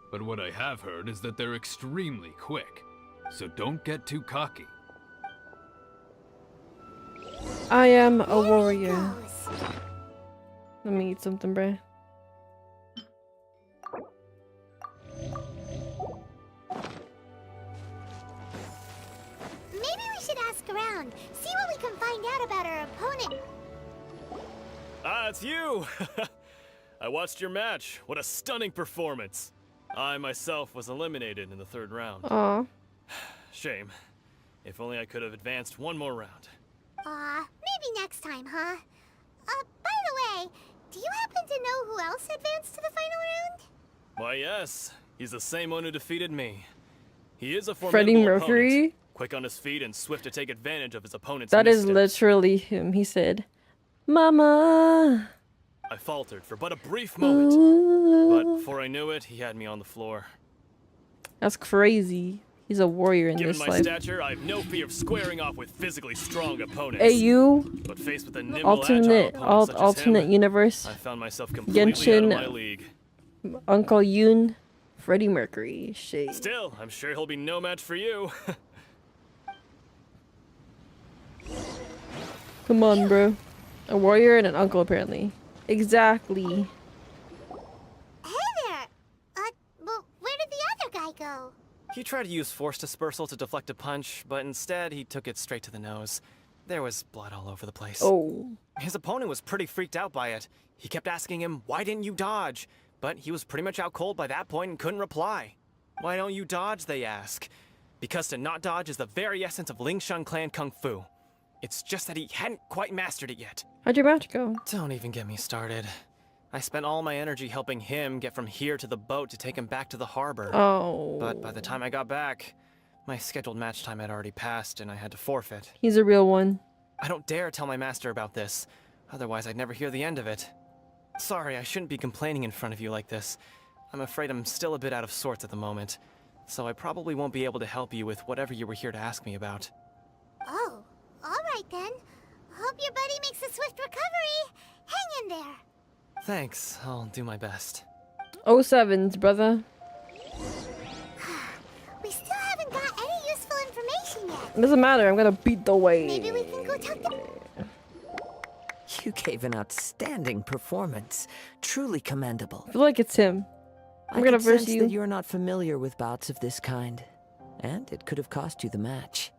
[SPEAKER 11] But what I have heard is that they're extremely quick. So don't get too cocky.
[SPEAKER 1] I am a
[SPEAKER 2] There he
[SPEAKER 1] warrior.
[SPEAKER 2] goes.
[SPEAKER 1] Let me eat something, bruh.
[SPEAKER 2] Maybe we should ask around, see what we can find out about our opponent.
[SPEAKER 4] Ah, it's you! I watched your match. What a stunning performance. I myself was eliminated in the 3rd round.
[SPEAKER 1] Aw.
[SPEAKER 4] Shame. If only I could have advanced one more round.
[SPEAKER 2] Maybe next time, huh? By the way, do you happen to know who else advanced to the final round?
[SPEAKER 4] Why, yes. He's the same one who defeated me. He is a
[SPEAKER 1] Freddie
[SPEAKER 4] formidable
[SPEAKER 1] Mercury?
[SPEAKER 4] opponent. Quick on his feet and swift to take advantage of his opponent's
[SPEAKER 1] That is
[SPEAKER 4] missteps.
[SPEAKER 1] literally him. He said, Mama.
[SPEAKER 4] I faltered for but a brief moment.
[SPEAKER 1] Ooh.
[SPEAKER 4] But before I knew it, he had me on the floor.
[SPEAKER 1] That's crazy. He's a warrior in
[SPEAKER 4] Given
[SPEAKER 1] this
[SPEAKER 4] my
[SPEAKER 1] life.
[SPEAKER 4] stature, I have no fear of squaring off with physically strong opponents.
[SPEAKER 1] Hey, you.
[SPEAKER 4] But faced with a nimble,
[SPEAKER 1] Alternate,
[SPEAKER 4] agile opponent such as
[SPEAKER 1] alternate
[SPEAKER 4] him,
[SPEAKER 1] universe.
[SPEAKER 4] I found myself completely out of my
[SPEAKER 1] Genshin,
[SPEAKER 4] league.
[SPEAKER 1] Uncle Yoon, Freddie Mercury. Shit.
[SPEAKER 4] Still, I'm sure he'll be no match for you.
[SPEAKER 1] Come on, bro. A warrior and an uncle, apparently. Exactly.
[SPEAKER 2] Hey there! Well, where did the other guy go?
[SPEAKER 12] He tried to use force dispersal to deflect a punch, but instead he took it straight to the nose. There was blood all over the place.
[SPEAKER 1] Oh.
[SPEAKER 12] His opponent was pretty freaked out by it. He kept asking him, why didn't you dodge? But he was pretty much out cold by that point and couldn't reply. Why don't you dodge, they ask. Because to not dodge is the very essence of Lingshan clan kung fu. It's just that he hadn't quite mastered it yet.
[SPEAKER 1] How'd your match go?
[SPEAKER 12] Don't even get me started. I spent all my energy helping him get from here to the boat to take him back to the harbor.
[SPEAKER 1] Oh.
[SPEAKER 12] But by the time I got back, my scheduled match time had already passed and I had to forfeit.
[SPEAKER 1] He's a real one.
[SPEAKER 12] I don't dare tell my master about this, otherwise I'd never hear the end of it. Sorry, I shouldn't be complaining in front of you like this. I'm afraid I'm still a bit out of sorts at the moment, so I probably won't be able to help you with whatever you were here to ask me about.
[SPEAKER 2] Oh, alright then. Hope your buddy makes a swift recovery. Hang in there.
[SPEAKER 12] Thanks, I'll do my best.
[SPEAKER 1] 07s, brother.
[SPEAKER 2] We still haven't got any useful information yet.
[SPEAKER 1] It doesn't matter, I'm gonna beat the way.
[SPEAKER 2] Maybe we can go talk to...
[SPEAKER 6] You gave an outstanding performance. Truly commendable.
[SPEAKER 1] I feel like it's him. I'm
[SPEAKER 6] I
[SPEAKER 1] gonna
[SPEAKER 6] can
[SPEAKER 1] verse
[SPEAKER 6] sense
[SPEAKER 1] you.
[SPEAKER 6] that you're not familiar with bouts of this kind, and it could have cost you the match.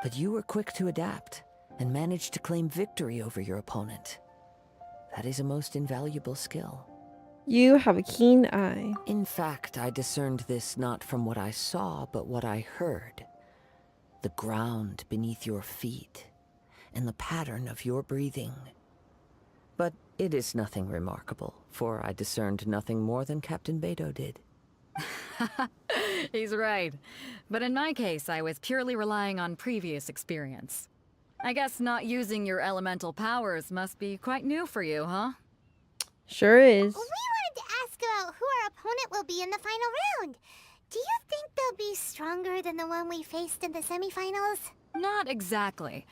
[SPEAKER 6] But you were quick to adapt, and managed to claim victory over your opponent. That is a most invaluable skill.
[SPEAKER 1] You have a keen eye.
[SPEAKER 6] In fact, I discerned this not from what I saw, but what I heard. The ground beneath your feet, and the pattern of your breathing. But it is nothing remarkable, for I discerned nothing more than Captain Beto did.
[SPEAKER 5] He's right. But in my case, I was purely relying on previous experience. I guess not using your elemental powers must be quite new for you, huh?
[SPEAKER 1] Sure is.
[SPEAKER 2] We wanted to ask about who our opponent will be in the final round. Do you think they'll be stronger than the one we faced in the semifinals?
[SPEAKER 5] Not exactly.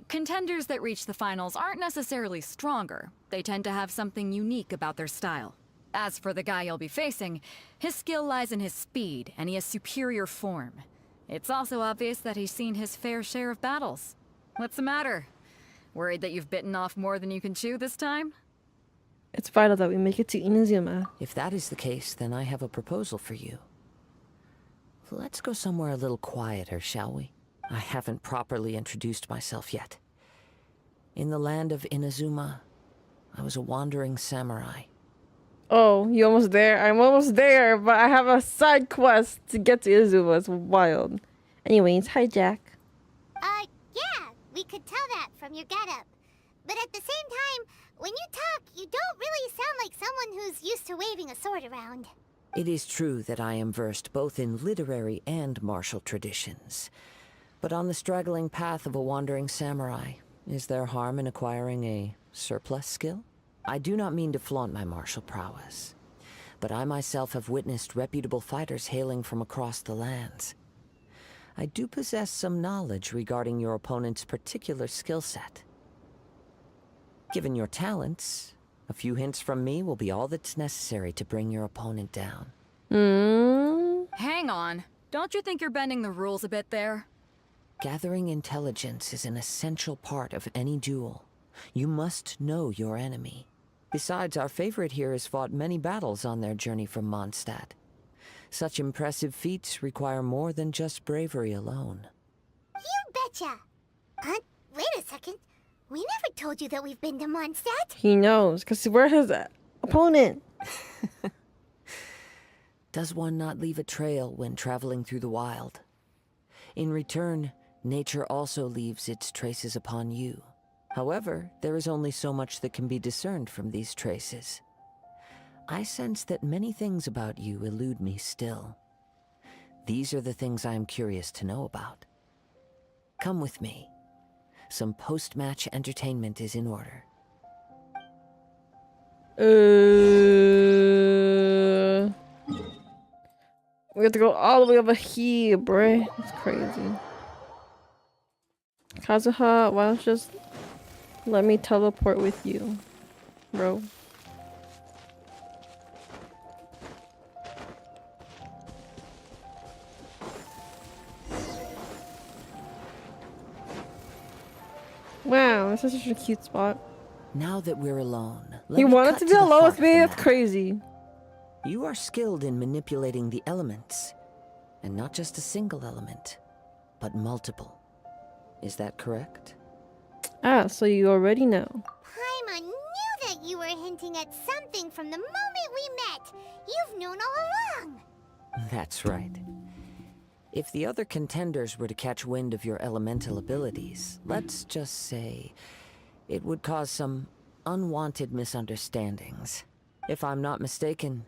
[SPEAKER 5] Contenders that reach the finals aren't necessarily stronger. They tend to have something unique about their style. As for the guy you'll be facing, his skill lies in his speed, and he has superior form. It's also obvious that he's seen his fair share of battles. What's the matter? Worried that you've bitten off more than you can chew this time?
[SPEAKER 1] It's vital that we make it to Inazuma.
[SPEAKER 6] If that is the case, then I have a proposal for you. Let's go somewhere a little quieter, shall we? I haven't properly introduced myself yet. In the land of Inazuma, I was a wandering samurai.
[SPEAKER 1] Oh, you almost there? I'm almost there, but I have a side quest to get to Inazuma. It's wild. Anyways, hi Jack.
[SPEAKER 2] Yeah, we could tell that from your getup. But at the same time, when you talk, you don't really sound like someone who's used to waving a sword around.
[SPEAKER 6] It is true that I am versed both in literary and martial traditions. But on the straggling path of a wandering samurai, Is there harm in acquiring a surplus skill? I do not mean to flaunt my martial prowess, but I myself have witnessed reputable fighters hailing from across the lands. I do possess some knowledge regarding your opponent's particular skill set. Given your talents, a few hints from me will be all that's necessary to bring your opponent down.
[SPEAKER 5] Hang on. Don't you think you're bending the rules a bit there?
[SPEAKER 6] Gathering intelligence is an essential part of any duel. You must know your enemy. Besides, our favorite here has fought many battles on their journey from Mondstadt. Such impressive feats require more than just bravery alone.
[SPEAKER 2] You betcha! Wait a second. We never told you that we've been to Mondstadt.
[SPEAKER 1] He knows, because we're his opponent.
[SPEAKER 6] Does one not leave a trail when traveling through the wild? In return, nature also leaves its traces upon you. However, there is only so much that can be discerned from these traces. I sense that many things about you elude me still. These are the things I am curious to know about. Come with me. Some post-match entertainment is in order.
[SPEAKER 1] We have to go all the way over here, bruh. That's crazy. Kazuha, why don't you just let me teleport with you, bro? Wow, this is such a cute spot.
[SPEAKER 6] Now that we're alone,
[SPEAKER 1] He wanted to be alone with me? That's crazy.
[SPEAKER 6] You are skilled in manipulating the elements. And not just a single element, but multiple. Is that correct?
[SPEAKER 1] Ah, so you already know.
[SPEAKER 2] Paimon knew that you were hinting at something from the moment we met. You've known all along.
[SPEAKER 6] That's right. If the other contenders were to catch wind of your elemental abilities, let's just say, it would cause some unwanted misunderstandings. If I'm not mistaken,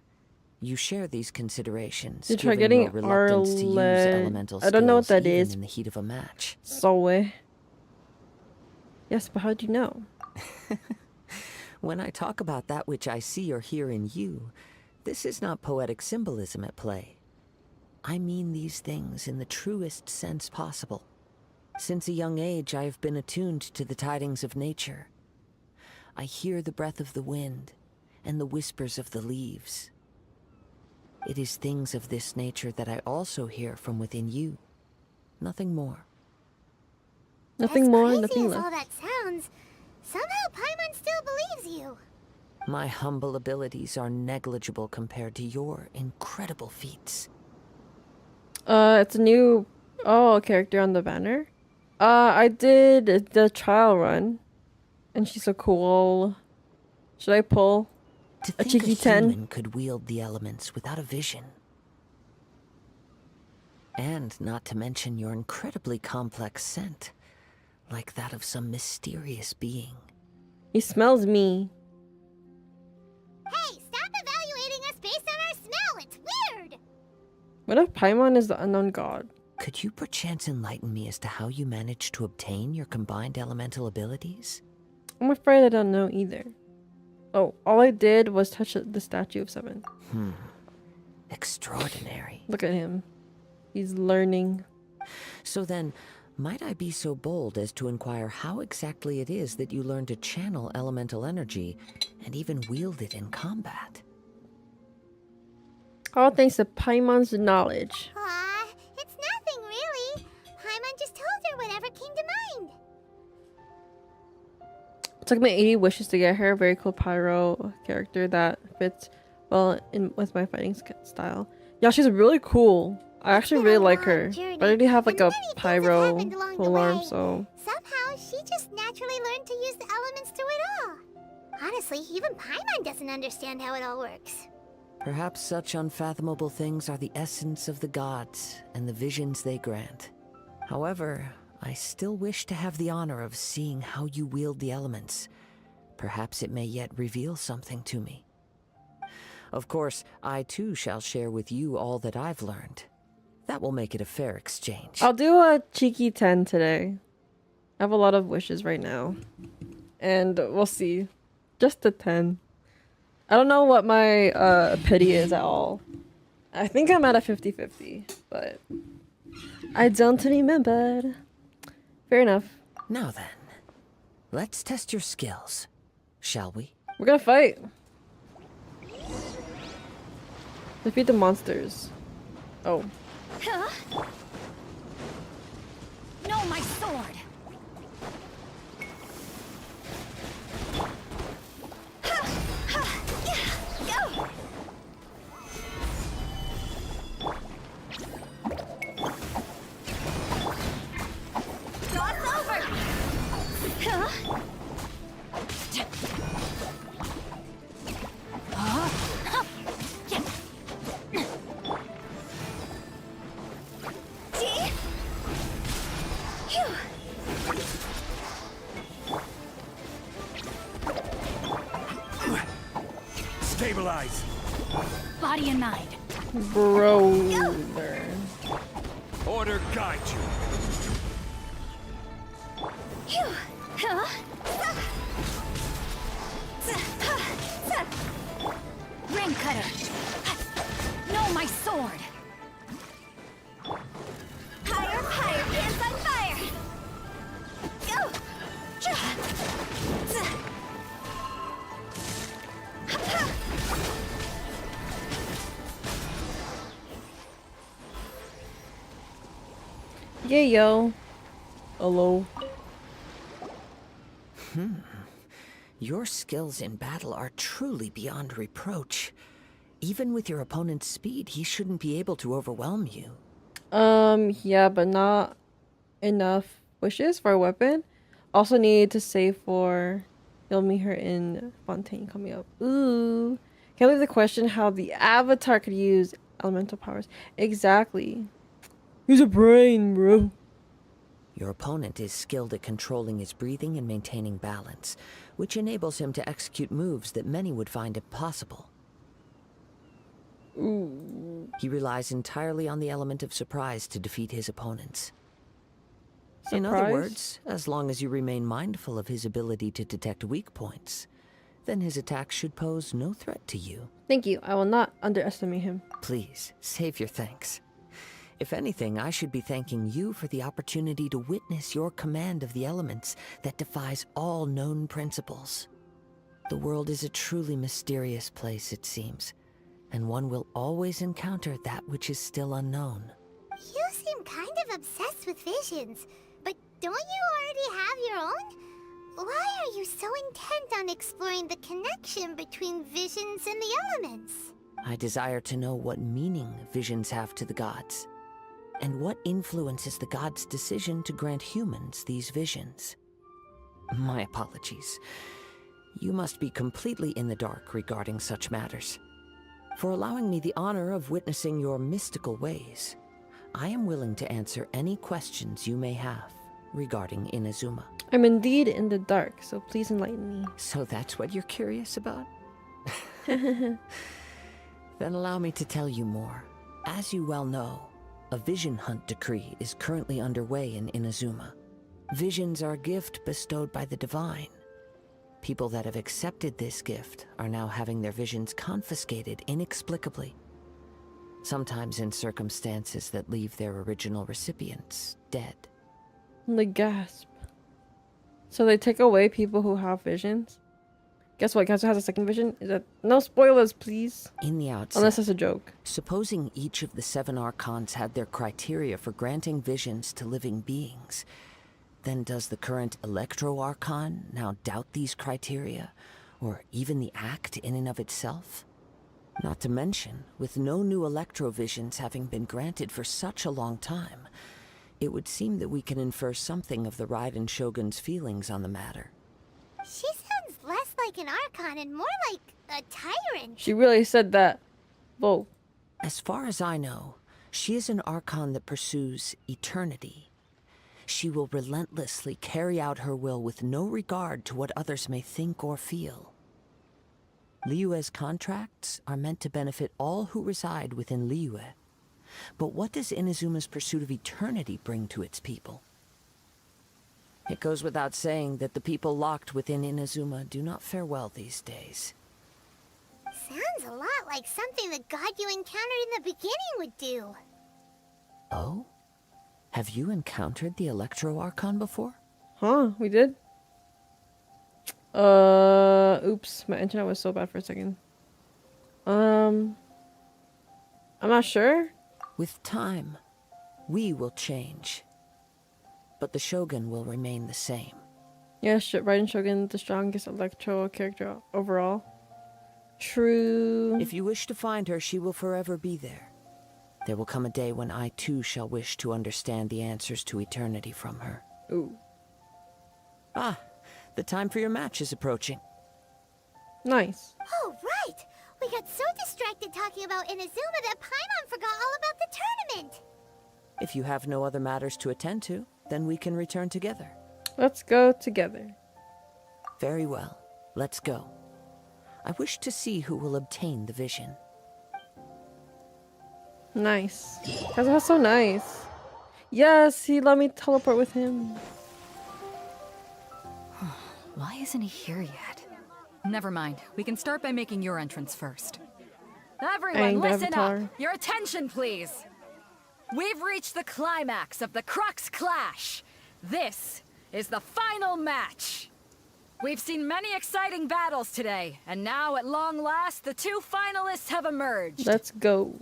[SPEAKER 6] you share these considerations.
[SPEAKER 1] You try
[SPEAKER 6] given
[SPEAKER 1] getting
[SPEAKER 6] your reluctance to use elemental
[SPEAKER 1] I don't know what
[SPEAKER 6] skills
[SPEAKER 1] that
[SPEAKER 6] even
[SPEAKER 1] is.
[SPEAKER 6] in the heat of a match.
[SPEAKER 1] So, yes, but how do you know?
[SPEAKER 6] When I talk about that which I see or hear in you, this is not poetic symbolism at play. I mean these things in the truest sense possible. Since a young age, I have been attuned to the tidings of nature. I hear the breath of the wind and the whispers of the leaves. It is things of this nature that I also hear from within you. Nothing more.
[SPEAKER 1] Nothing more,
[SPEAKER 2] As
[SPEAKER 1] nothing
[SPEAKER 2] crazy as all
[SPEAKER 1] less.
[SPEAKER 2] that sounds, somehow Paimon still believes you.
[SPEAKER 6] My humble abilities are negligible compared to your incredible feats.
[SPEAKER 1] It's a new character on the banner. I did the trial run, and she's so cool. Should I pull
[SPEAKER 6] To
[SPEAKER 1] a
[SPEAKER 6] think
[SPEAKER 1] cheeky
[SPEAKER 6] a
[SPEAKER 1] 10?
[SPEAKER 6] human could wield the elements without a vision. And not to mention your incredibly complex scent, like that of some mysterious being.
[SPEAKER 1] He smells me.
[SPEAKER 2] Hey, stop evaluating us based on our smell. It's weird.
[SPEAKER 1] What if Paimon is the unknown god?
[SPEAKER 6] Could you perchance enlighten me as to how you managed to obtain your combined elemental abilities?
[SPEAKER 1] I'm afraid I don't know either. Oh, all I did was touch the statue of 7.
[SPEAKER 6] Extraordinary.
[SPEAKER 1] Look at him. He's learning.
[SPEAKER 6] So then, might I be so bold as to inquire how exactly it is that you learn to channel elemental energy and even wield it in combat?
[SPEAKER 1] All thanks to Paimon's knowledge.
[SPEAKER 2] Aw, it's nothing really. Paimon just told her whatever came to mind.
[SPEAKER 1] It took me 80 wishes to get her. Very cool pyro character that fits well in with my fighting style. Yeah, she's really cool. I actually really like her. But I already have like a pyro full arm, so
[SPEAKER 2] Somehow, she just naturally learned to use the elements through it all. Honestly, even Paimon doesn't understand how it all works.
[SPEAKER 6] Perhaps such unfathomable things are the essence of the gods and the visions they grant. However, I still wish to have the honor of seeing how you wield the elements. Perhaps it may yet reveal something to me. Of course, I too shall share with you all that I've learned. That will make it a fair exchange.
[SPEAKER 1] I'll do a cheeky 10 today. I have a lot of wishes right now. And we'll see. Just a 10. I don't know what my pity is at all. I think I'm at a 50-50, but I don't remember. Fair enough.
[SPEAKER 6] Now then, let's test your skills, shall we?
[SPEAKER 1] We're gonna fight. Defeat the monsters. Oh.
[SPEAKER 9] Huh? No, my sword! Go! Cross over! Huh?
[SPEAKER 11] Stabilize.
[SPEAKER 9] Body and mind.
[SPEAKER 1] Brother.
[SPEAKER 11] Order guide you.
[SPEAKER 9] Ring cutter. No, my sword. Higher, higher, hands on fire. Go.
[SPEAKER 1] Yeah, yo. Hello.
[SPEAKER 6] Your skills in battle are truly beyond reproach. Even with your opponent's speed, he shouldn't be able to overwhelm you.
[SPEAKER 1] Yeah, but not enough wishes for a weapon. Also need to save for You'll meet her in Fontaine coming up. Ooh. Can't leave the question how the avatar could use elemental powers. Exactly. Use a brain, bro.
[SPEAKER 6] Your opponent is skilled at controlling his breathing and maintaining balance, which enables him to execute moves that many would find impossible.
[SPEAKER 1] Ooh.
[SPEAKER 6] He relies entirely on the element of surprise to defeat his opponents.
[SPEAKER 1] Surprise?
[SPEAKER 6] In other words, as long as you remain mindful of his ability to detect weak points, then his attacks should pose no threat to you.
[SPEAKER 1] Thank you. I will not underestimate him.
[SPEAKER 6] Please, save your thanks. If anything, I should be thanking you for the opportunity to witness your command of the elements that defies all known principles. The world is a truly mysterious place, it seems, and one will always encounter that which is still unknown.
[SPEAKER 2] You seem kind of obsessed with visions, but don't you already have your own? Why are you so intent on exploring the connection between visions and the elements?
[SPEAKER 6] I desire to know what meaning visions have to the gods, and what influences the gods' decision to grant humans these visions. My apologies. You must be completely in the dark regarding such matters. For allowing me the honor of witnessing your mystical ways, I am willing to answer any questions you may have regarding Inazuma.
[SPEAKER 1] I'm indeed in the dark, so please enlighten me.
[SPEAKER 6] So that's what you're curious about? Then allow me to tell you more. As you well know, a vision hunt decree is currently underway in Inazuma. Visions are a gift bestowed by the divine. People that have accepted this gift are now having their visions confiscated inexplicably. Sometimes in circumstances that leave their original recipients dead.
[SPEAKER 1] The gasp. So they take away people who have visions? Guess what? Guess who has a second vision? Is that no spoilers, please?
[SPEAKER 6] In the outset,
[SPEAKER 1] Unless it's a joke.
[SPEAKER 6] supposing each of the 7 archons had their criteria for granting visions to living beings, then does the current Electro Archon now doubt these criteria, or even the act in and of itself? Not to mention, with no new Electro visions having been granted for such a long time, it would seem that we can infer something of the Raiden Shogun's feelings on the matter.
[SPEAKER 2] She sounds less like an Archon and more like a tyrant.
[SPEAKER 1] She really said that. Whoa.
[SPEAKER 6] As far as I know, she is an Archon that pursues eternity. She will relentlessly carry out her will with no regard to what others may think or feel. Liyue's contracts are meant to benefit all who reside within Liyue. But what does Inazuma's pursuit of eternity bring to its people? It goes without saying that the people locked within Inazuma do not fare well these days.
[SPEAKER 2] Sounds a lot like something the god you encountered in the beginning would do.
[SPEAKER 6] Oh? Have you encountered the Electro Archon before?
[SPEAKER 1] Huh, we did? Oops, my internet was so bad for a second. I'm not sure.
[SPEAKER 6] With time, we will change. But the Shogun will remain the same.
[SPEAKER 1] Yeah, Raiden Shogun, the strongest Electro character overall. True.
[SPEAKER 6] If you wish to find her, she will forever be there. There will come a day when I too shall wish to understand the answers to eternity from her.
[SPEAKER 1] Ooh.
[SPEAKER 6] Ah, the time for your match is approaching.
[SPEAKER 1] Nice.
[SPEAKER 2] Oh, right! We got so distracted talking about Inazuma that Paimon forgot all about the tournament!
[SPEAKER 6] If you have no other matters to attend to, then we can return together.
[SPEAKER 1] Let's go together.
[SPEAKER 6] Very well. Let's go. I wish to see who will obtain the vision.
[SPEAKER 1] Nice. Kazuha's so nice. Yes, he let me teleport with him.
[SPEAKER 5] Why isn't he here yet? Never mind. We can start by making your entrance first. Everyone,
[SPEAKER 1] Aang, the
[SPEAKER 5] listen
[SPEAKER 1] Avatar.
[SPEAKER 5] up! Your attention, please! We've reached the climax of the Crux Clash. This is the final match. We've seen many exciting battles today, and now at long last, the two finalists have emerged.
[SPEAKER 1] Let's go.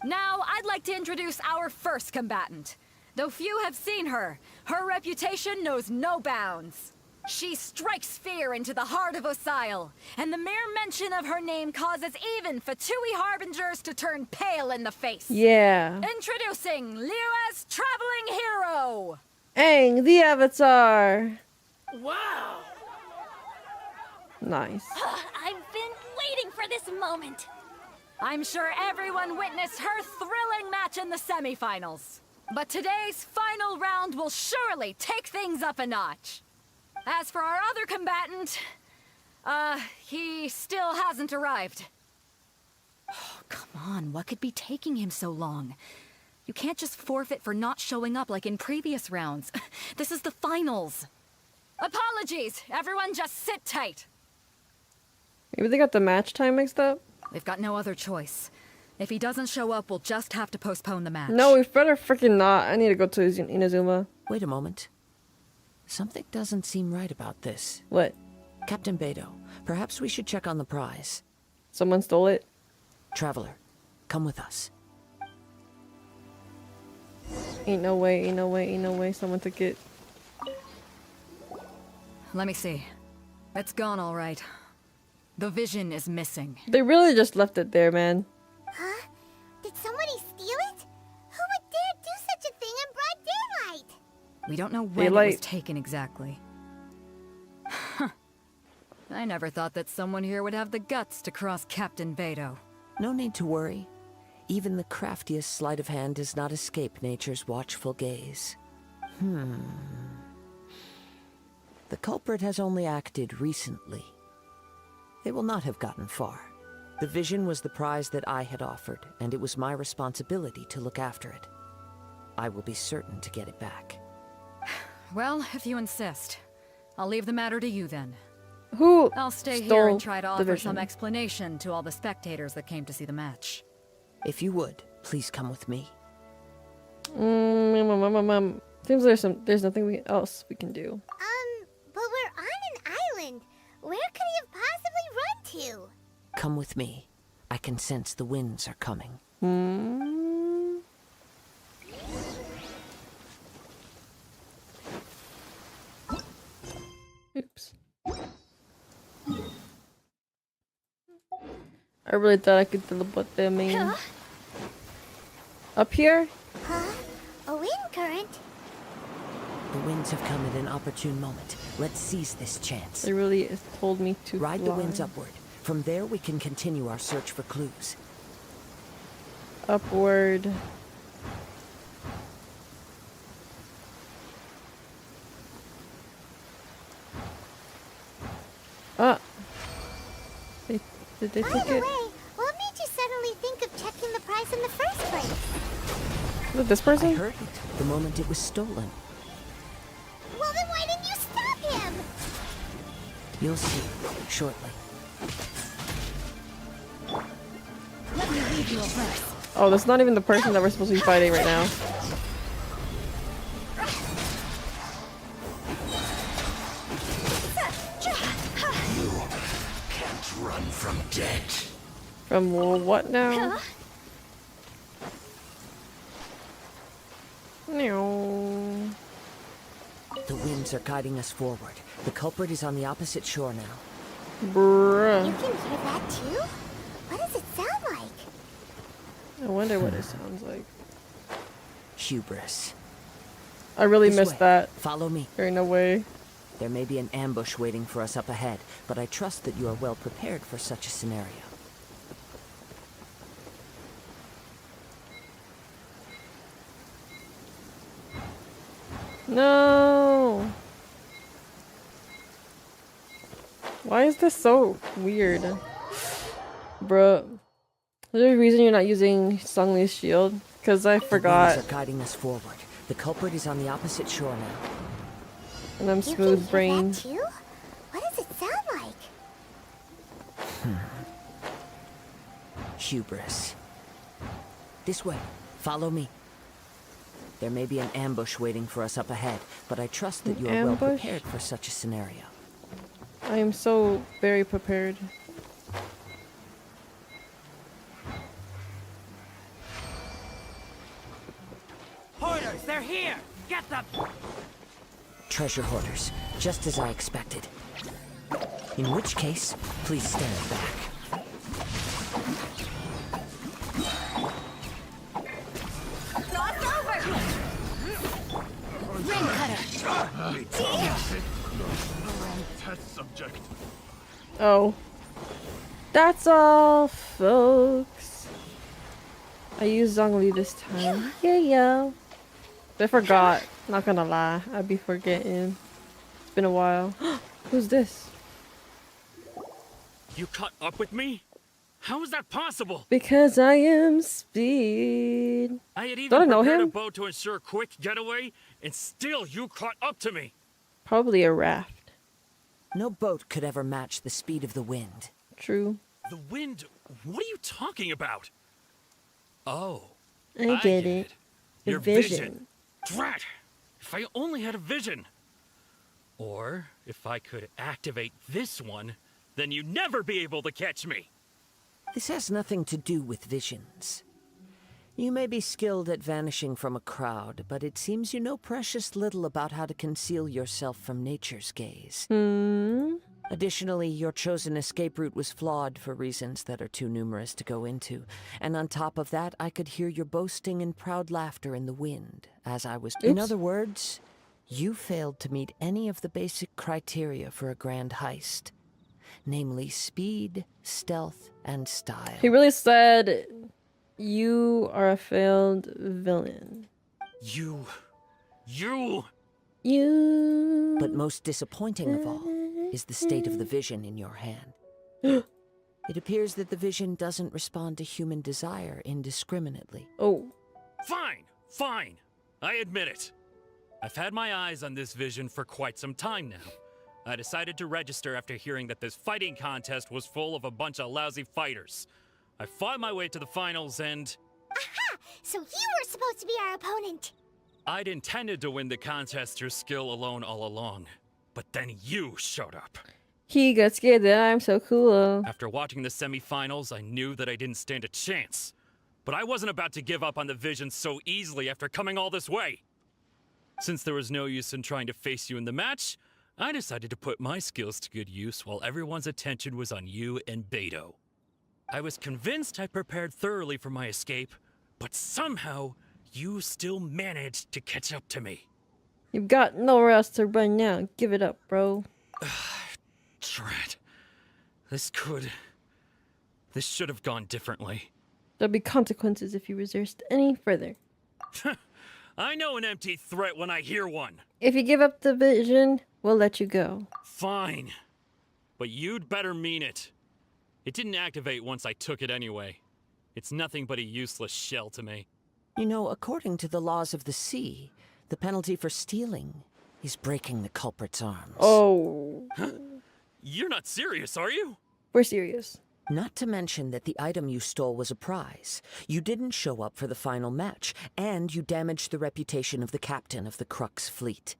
[SPEAKER 5] Now, I'd like to introduce our first combatant. Though few have seen her, her reputation knows no bounds. She strikes fear into the heart of Osile, and the mere mention of her name causes even Fatui Harbingers to turn pale in the face.
[SPEAKER 1] Yeah.
[SPEAKER 5] Introducing Liyue's traveling hero!
[SPEAKER 1] Aang, the Avatar.
[SPEAKER 7] Wow!
[SPEAKER 1] Nice.
[SPEAKER 9] I've been waiting for this moment.
[SPEAKER 5] I'm sure everyone witnessed her thrilling match in the semifinals. But today's final round will surely take things up a notch. As for our other combatant, he still hasn't arrived. Oh, come on, what could be taking him so long? You can't just forfeit for not showing up like in previous rounds. This is the finals. Apologies, everyone just sit tight.
[SPEAKER 1] Maybe they got the match time mixed up?
[SPEAKER 5] We've got no other choice. If he doesn't show up, we'll just have to postpone the match.
[SPEAKER 1] No, we better freaking not. I need to go to Inazuma.
[SPEAKER 6] Wait a moment. Something doesn't seem right about this.
[SPEAKER 1] What?
[SPEAKER 6] Captain Beidou, perhaps we should check on the prize.
[SPEAKER 1] Someone stole it?
[SPEAKER 6] Traveler, come with us.
[SPEAKER 1] Ain't no way, ain't no way, ain't no way someone took it.
[SPEAKER 5] Let me see. It's gone all right. The vision is missing.
[SPEAKER 1] They really just left it there, man.
[SPEAKER 2] Huh? Did somebody steal it? Who would dare do such a thing in broad daylight?
[SPEAKER 5] We don't know when it was taken exactly. I never thought that someone here would have the guts to cross Captain Beidou.
[SPEAKER 6] No need to worry. Even the craftiest sleight of hand does not escape nature's watchful gaze. The culprit has only acted recently. They will not have gotten far. The vision was the prize that I had offered, and it was my responsibility to look after it. I will be certain to get it back.
[SPEAKER 5] Well, if you insist. I'll leave the matter to you then.
[SPEAKER 1] Who
[SPEAKER 5] I'll stay
[SPEAKER 1] stole
[SPEAKER 5] here and try to
[SPEAKER 1] the
[SPEAKER 5] offer
[SPEAKER 1] vision?
[SPEAKER 5] some explanation to all the spectators that came to see the match.
[SPEAKER 6] If you would, please come with me.
[SPEAKER 1] Seems there's nothing else we can do.
[SPEAKER 2] But we're on an island. Where could he have possibly run to?
[SPEAKER 6] Come with me. I can sense the winds are coming.
[SPEAKER 1] Oops. I really thought I could teleport them in.
[SPEAKER 2] Huh?
[SPEAKER 1] Up here?
[SPEAKER 2] Huh? A wind current?
[SPEAKER 6] The winds have come at an opportune moment. Let's seize this chance.
[SPEAKER 1] They really told me to
[SPEAKER 6] Ride the
[SPEAKER 1] fly.
[SPEAKER 6] winds upward. From there, we can continue our search for clues.
[SPEAKER 1] Upward. Ah. Did they
[SPEAKER 2] By
[SPEAKER 1] take
[SPEAKER 2] the
[SPEAKER 1] it?
[SPEAKER 2] way, what made you suddenly think of checking the prize in the first place?
[SPEAKER 1] Was it this
[SPEAKER 6] I
[SPEAKER 1] person?
[SPEAKER 6] heard it the moment it was stolen.
[SPEAKER 2] Well, then why didn't you
[SPEAKER 6] You'll see shortly.
[SPEAKER 9] Let me read you a verse.
[SPEAKER 1] Oh, that's not even the person that we're supposed to be fighting right now.
[SPEAKER 13] You can't run from death.
[SPEAKER 1] From what now? No.
[SPEAKER 6] The winds are guiding us forward. The culprit is on the opposite shore now.
[SPEAKER 1] Bruh.
[SPEAKER 2] You can hear that too? What does it sound like?
[SPEAKER 1] I wonder what it sounds like.
[SPEAKER 6] Hubris.
[SPEAKER 1] I really
[SPEAKER 6] This
[SPEAKER 1] missed
[SPEAKER 6] way.
[SPEAKER 1] that.
[SPEAKER 6] Follow me.
[SPEAKER 1] There ain't no way.
[SPEAKER 6] There may be an ambush waiting for us up ahead, but I trust that you are well prepared for such a scenario.
[SPEAKER 1] No. Why is this so weird? Bruh. Is there a reason you're not using Sungli's shield? Because I
[SPEAKER 6] The
[SPEAKER 1] forgot.
[SPEAKER 6] winds are guiding us forward. The culprit is on the opposite shore now.
[SPEAKER 1] And I'm
[SPEAKER 2] You can
[SPEAKER 1] smooth
[SPEAKER 2] hear
[SPEAKER 1] brained.
[SPEAKER 2] that too? What does it sound like?
[SPEAKER 6] Hubris. This way. Follow me. There may be an ambush waiting for us up ahead, but I trust that you are well
[SPEAKER 1] ambush?
[SPEAKER 6] prepared for such a scenario.
[SPEAKER 1] I am so very prepared.
[SPEAKER 14] Hoarders, they're here! Get them!
[SPEAKER 6] Treasure hoarders, just as I expected. In which case, please stand back.
[SPEAKER 9] Ring cutter.
[SPEAKER 11] Test subject.
[SPEAKER 1] Oh. That's all, folks. I used Zhongli this time. Yeah. I forgot. Not gonna lie. I'd be forgetting. It's been a while. Who's this?
[SPEAKER 15] You caught up with me? How is that possible?
[SPEAKER 1] Because I am Speed.
[SPEAKER 15] I had even
[SPEAKER 1] Don't I know
[SPEAKER 15] prepared a
[SPEAKER 1] him?
[SPEAKER 15] boat to ensure a quick getaway, and still you caught up to me.
[SPEAKER 1] Probably a raft.
[SPEAKER 6] No boat could ever match the speed of the wind.
[SPEAKER 1] True.
[SPEAKER 15] The wind? What are you talking about? Oh.
[SPEAKER 1] I get it. The
[SPEAKER 15] Your
[SPEAKER 1] vision.
[SPEAKER 15] Drat! If I only had a vision. Or if I could activate this one, then you'd never be able to catch me.
[SPEAKER 6] This has nothing to do with visions. You may be skilled at vanishing from a crowd, but it seems you know precious little about how to conceal yourself from nature's gaze. Additionally, your chosen escape route was flawed for reasons that are too numerous to go into. And on top of that, I could hear your boasting and proud laughter in the wind as I was... In other words, you failed to meet any of the basic criteria for a grand heist. Namely speed, stealth, and style.
[SPEAKER 1] He really said, you are a failed villain.
[SPEAKER 15] You...
[SPEAKER 6] But most disappointing of all is the state of the vision in your hand. It appears that the vision doesn't respond to human desire indiscriminately.
[SPEAKER 1] Oh.
[SPEAKER 15] Fine. I admit it. I've had my eyes on this vision for quite some time now. I decided to register after hearing that this fighting contest was full of a bunch of lousy fighters. I fought my way to the finals and...
[SPEAKER 2] Aha! So you were supposed to be our opponent.
[SPEAKER 15] I'd intended to win the contest through skill alone all along. But then you showed up.
[SPEAKER 1] He got scared that I'm so cool.
[SPEAKER 15] After watching the semi-finals, I knew that I didn't stand a chance. But I wasn't about to give up on the vision so easily after coming all this way. Since there was no use in trying to face you in the match, I decided to put my skills to good use while everyone's attention was on you and Beto. I was convinced I prepared thoroughly for my escape, but somehow you still managed to catch up to me.
[SPEAKER 1] You've got nowhere else to run now. Give it up, bro.
[SPEAKER 15] Drat. This should have gone differently.
[SPEAKER 1] There'll be consequences if you resist any further.
[SPEAKER 15] I know an empty threat when I hear one.
[SPEAKER 1] If you give up the vision, we'll let you go.
[SPEAKER 15] Fine. But you'd better mean it. It didn't activate once I took it anyway. It's nothing but a useless shell to me.
[SPEAKER 6] You know, according to the laws of the sea, the penalty for stealing is breaking the culprit's arms.
[SPEAKER 1] Oh.
[SPEAKER 15] You're not serious, are you?
[SPEAKER 1] We're serious.
[SPEAKER 6] Not to mention that the item you stole was a prize. You didn't show up for the final match, and you damaged the reputation of the captain of the Crux fleet.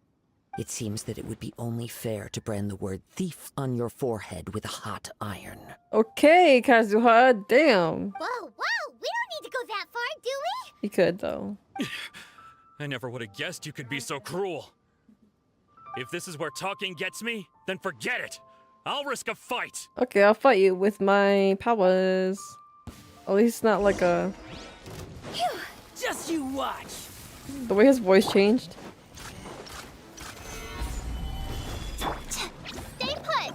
[SPEAKER 6] It seems that it would be only fair to brand the word thief on your forehead with a hot iron.
[SPEAKER 1] Okay, Kazuha, damn.
[SPEAKER 2] Whoa, whoa! We don't need to go that far, do we?
[SPEAKER 1] You could, though.
[SPEAKER 15] I never would have guessed you could be so cruel. If this is where talking gets me, then forget it. I'll risk a fight.
[SPEAKER 1] Okay, I'll fight you with my powers. At least not like a...
[SPEAKER 14] Phew, just you watch.
[SPEAKER 1] The way his voice changed.
[SPEAKER 2] Stay put.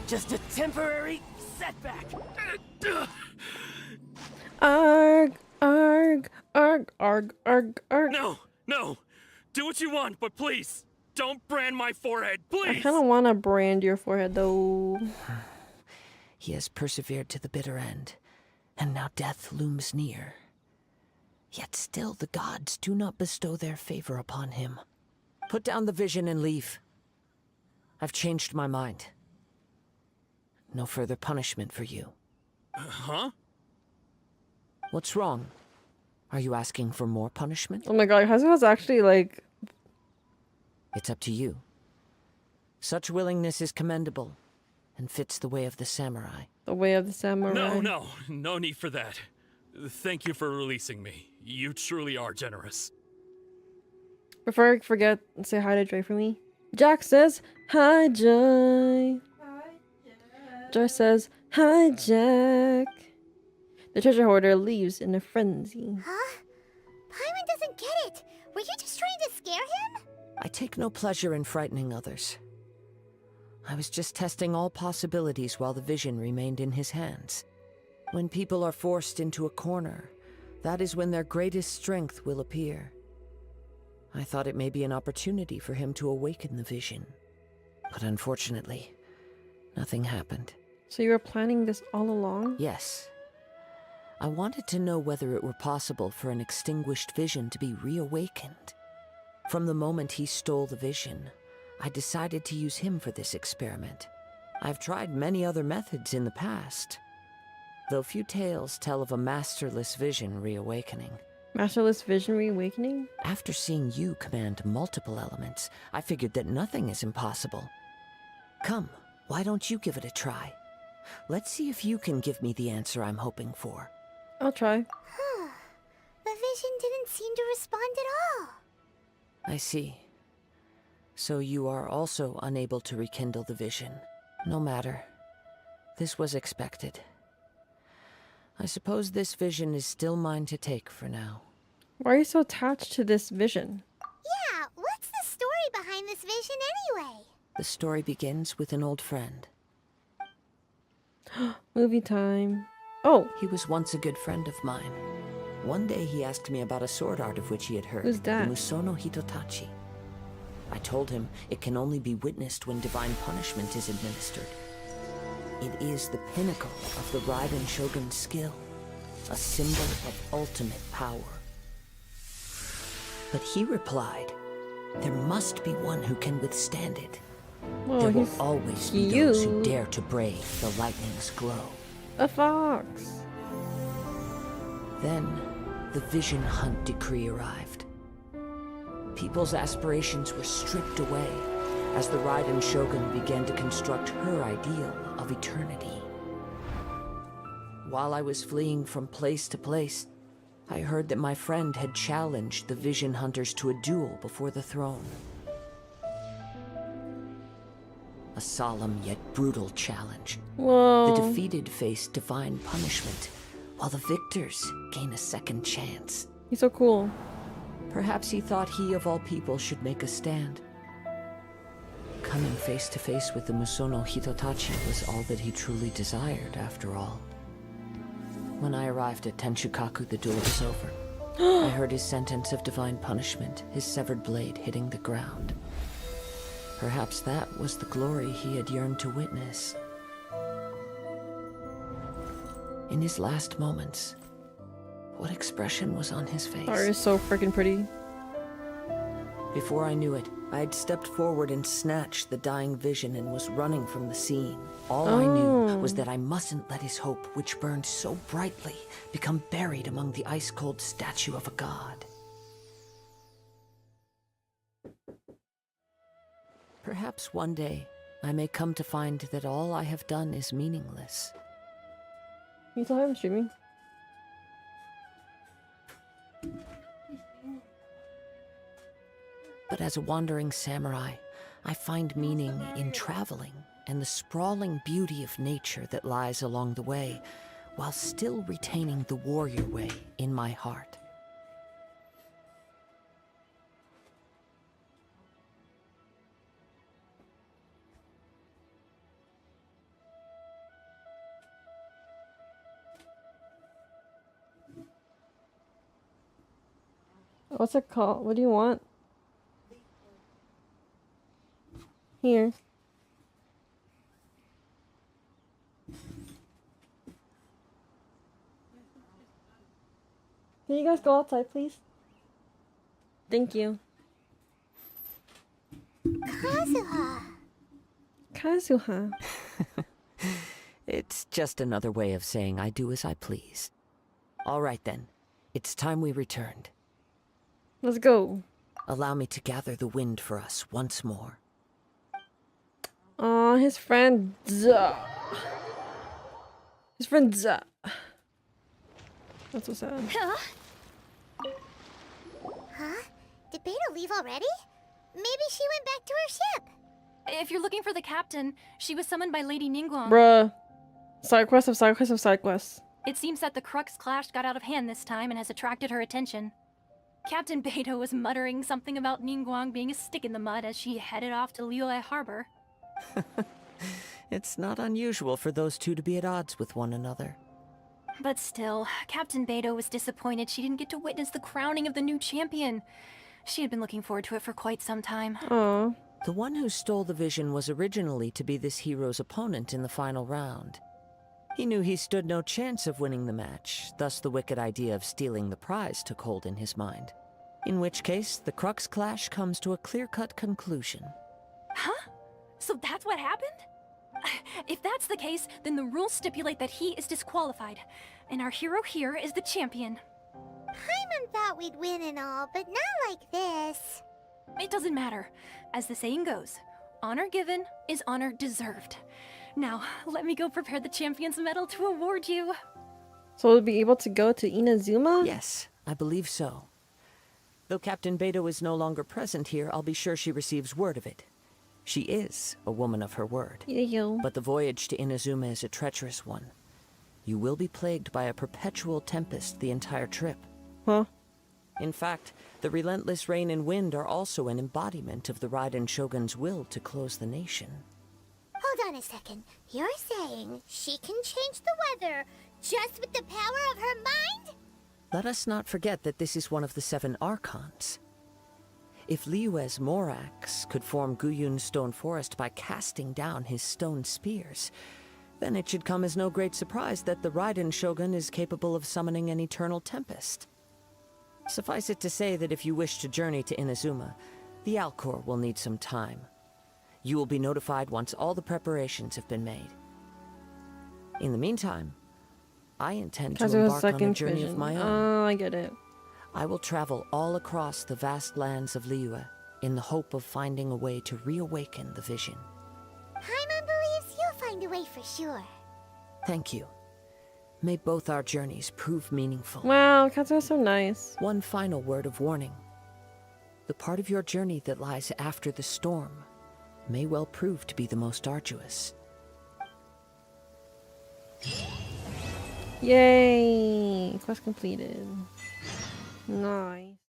[SPEAKER 14] Just a temporary setback.
[SPEAKER 1] Arg, arg, arg, arg, arg, arg.
[SPEAKER 15] No, no. Do what you want, but please, don't brand my forehead,
[SPEAKER 1] I
[SPEAKER 15] please.
[SPEAKER 1] kind of want to brand your forehead, though.
[SPEAKER 6] He has persevered to the bitter end, and now death looms near. Yet still the gods do not bestow their favor upon him. Put down the vision and leave. I've changed my mind. No further punishment for you.
[SPEAKER 15] Huh?
[SPEAKER 6] What's wrong? Are you asking for more punishment?
[SPEAKER 1] Oh my god, Kazuha's actually like...
[SPEAKER 6] It's up to you. Such willingness is commendable, and fits the way of the samurai.
[SPEAKER 1] The way of the samurai.
[SPEAKER 15] No need for that. Thank you for releasing me. You truly are generous.
[SPEAKER 1] Before I forget, say hi to Dre for me. Jack says, hi, Joy. Joy says, hi, Jack. The treasure hoarder leaves in a frenzy.
[SPEAKER 2] Huh? Paimon doesn't get it. Were you just trying to scare him?
[SPEAKER 6] I take no pleasure in frightening others. I was just testing all possibilities while the vision remained in his hands. When people are forced into a corner, that is when their greatest strength will appear. I thought it may be an opportunity for him to awaken the vision. But unfortunately, nothing happened.
[SPEAKER 1] So you were planning this all along?
[SPEAKER 6] Yes. I wanted to know whether it were possible for an extinguished vision to be reawakened. From the moment he stole the vision, I decided to use him for this experiment. I've tried many other methods in the past, though few tales tell of a masterless vision reawakening.
[SPEAKER 1] Masterless vision reawakening?
[SPEAKER 6] After seeing you command multiple elements, I figured that nothing is impossible. Come, why don't you give it a try? Let's see if you can give me the answer I'm hoping for.
[SPEAKER 1] I'll try.
[SPEAKER 2] The vision didn't seem to respond at all.
[SPEAKER 6] I see. So you are also unable to rekindle the vision. No matter. This was expected. I suppose this vision is still mine to take for now.
[SPEAKER 1] Why are you so attached to this vision?
[SPEAKER 2] Yeah, what's the story behind this vision anyway?
[SPEAKER 6] The story begins with an old friend.
[SPEAKER 1] Movie time. Oh!
[SPEAKER 6] He was once a good friend of mine. One day he asked me about a sword art of which he had heard.
[SPEAKER 1] Who's that?
[SPEAKER 6] The Musono Hitotachi. I told him it can only be witnessed when divine punishment is administered. It is the pinnacle of the Raiden Shogun's skill, a symbol of ultimate power. But he replied, there must be one who can withstand it.
[SPEAKER 1] Oh,
[SPEAKER 6] there will always be those who dare to brave the lightning's glow.
[SPEAKER 1] A fox.
[SPEAKER 6] Then, the Vision Hunt decree arrived. People's aspirations were stripped away as the Raiden Shogun began to construct her ideal of eternity. While I was fleeing from place to place, I heard that my friend had challenged the Vision Hunters to a duel before the throne. A solemn yet brutal challenge.
[SPEAKER 1] Whoa.
[SPEAKER 6] The defeated face divine punishment, while the victors gain a second chance.
[SPEAKER 1] He's so cool.
[SPEAKER 6] Perhaps he thought he of all people should make a stand. Coming face to face with the Musono Hitotachi was all that he truly desired, after all. When I arrived at Tenshukaku, the duel was over. I heard his sentence of divine punishment, his severed blade hitting the ground. Perhaps that was the glory he had yearned to witness. In his last moments, what expression was on his face?
[SPEAKER 1] Art is so freaking pretty.
[SPEAKER 6] Before I knew it, I had stepped forward and snatched the dying vision and was running from the scene. All I knew was that I mustn't let his hope, which burned so brightly, become buried among the ice-cold statue of a god. Perhaps one day, I may come to find that all I have done is meaningless.
[SPEAKER 1] You saw him streaming?
[SPEAKER 6] But as a wandering samurai, I find meaning in traveling and the sprawling beauty of nature that lies along the way, while still retaining the warrior way in my heart.
[SPEAKER 1] What's it called? What do you want? Here. Can you guys go outside, please? Thank you.
[SPEAKER 2] Kazuha.
[SPEAKER 1] Kazuha.
[SPEAKER 6] It's just another way of saying I do as I please. All right then, it's time we returned.
[SPEAKER 1] Let's go.
[SPEAKER 6] Allow me to gather the wind for us once more.
[SPEAKER 1] Aw, his friend. His friend. That's so sad.
[SPEAKER 2] Huh? Did Beta leave already? Maybe she went back to her ship.
[SPEAKER 9] If you're looking for the captain, she was summoned by Lady Ningguang.
[SPEAKER 1] Bruh. Side quest of side quest of side quest.
[SPEAKER 9] It seems that the Crux clash got out of hand this time and has attracted her attention. Captain Beidou was muttering something about Ningguang being a stick in the mud as she headed off to Liyue Harbor.
[SPEAKER 6] It's not unusual for those two to be at odds with one another.
[SPEAKER 9] But still, Captain Beidou was disappointed she didn't get to witness the crowning of the new champion. She had been looking forward to it for quite some time.
[SPEAKER 1] Aww.
[SPEAKER 6] The one who stole the vision was originally to be this hero's opponent in the final round. He knew he stood no chance of winning the match, thus the wicked idea of stealing the prize took hold in his mind. In which case, the Crux clash comes to a clear-cut conclusion.
[SPEAKER 9] Huh? So that's what happened? If that's the case, then the rules stipulate that he is disqualified, and our hero here is the champion.
[SPEAKER 2] Paimon thought we'd win and all, but not like this.
[SPEAKER 9] It doesn't matter. As the saying goes, honor given is honor deserved. Now, let me go prepare the champion's medal to award you.
[SPEAKER 1] So we'll be able to go to Inazuma?
[SPEAKER 6] Yes, I believe so. Though Captain Beidou is no longer present here, I'll be sure she receives word of it. She is a woman of her word.
[SPEAKER 1] Yeah.
[SPEAKER 6] But the voyage to Inazuma is a treacherous one. You will be plagued by a perpetual tempest the entire trip.
[SPEAKER 1] Huh?
[SPEAKER 6] In fact, the relentless rain and wind are also an embodiment of the Raiden Shogun's will to close the nation.
[SPEAKER 2] Hold on a second. You're saying she can change the weather just with the power of her mind?
[SPEAKER 6] Let us not forget that this is one of the 7 Archons. If Liyue's Morax could form Guyun's stone forest by casting down his stone spears, then it should come as no great surprise that the Raiden Shogun is capable of summoning an eternal tempest. Suffice it to say that if you wish to journey to Inazuma, the Alcor will need some time. You will be notified once all the preparations have been made. In the meantime, I intend to embark on a journey of my own.
[SPEAKER 1] Oh, I get it.
[SPEAKER 6] I will travel all across the vast lands of Liyue in the hope of finding a way to reawaken the vision.
[SPEAKER 2] Paimon believes you'll find a way for sure.
[SPEAKER 6] Thank you. May both our journeys prove meaningful.
[SPEAKER 1] Wow, Kazuha's so nice.
[SPEAKER 6] One final word of warning. The part of your journey that lies after the storm may well prove to be the most arduous.
[SPEAKER 1] Yay! Quest completed. Nice.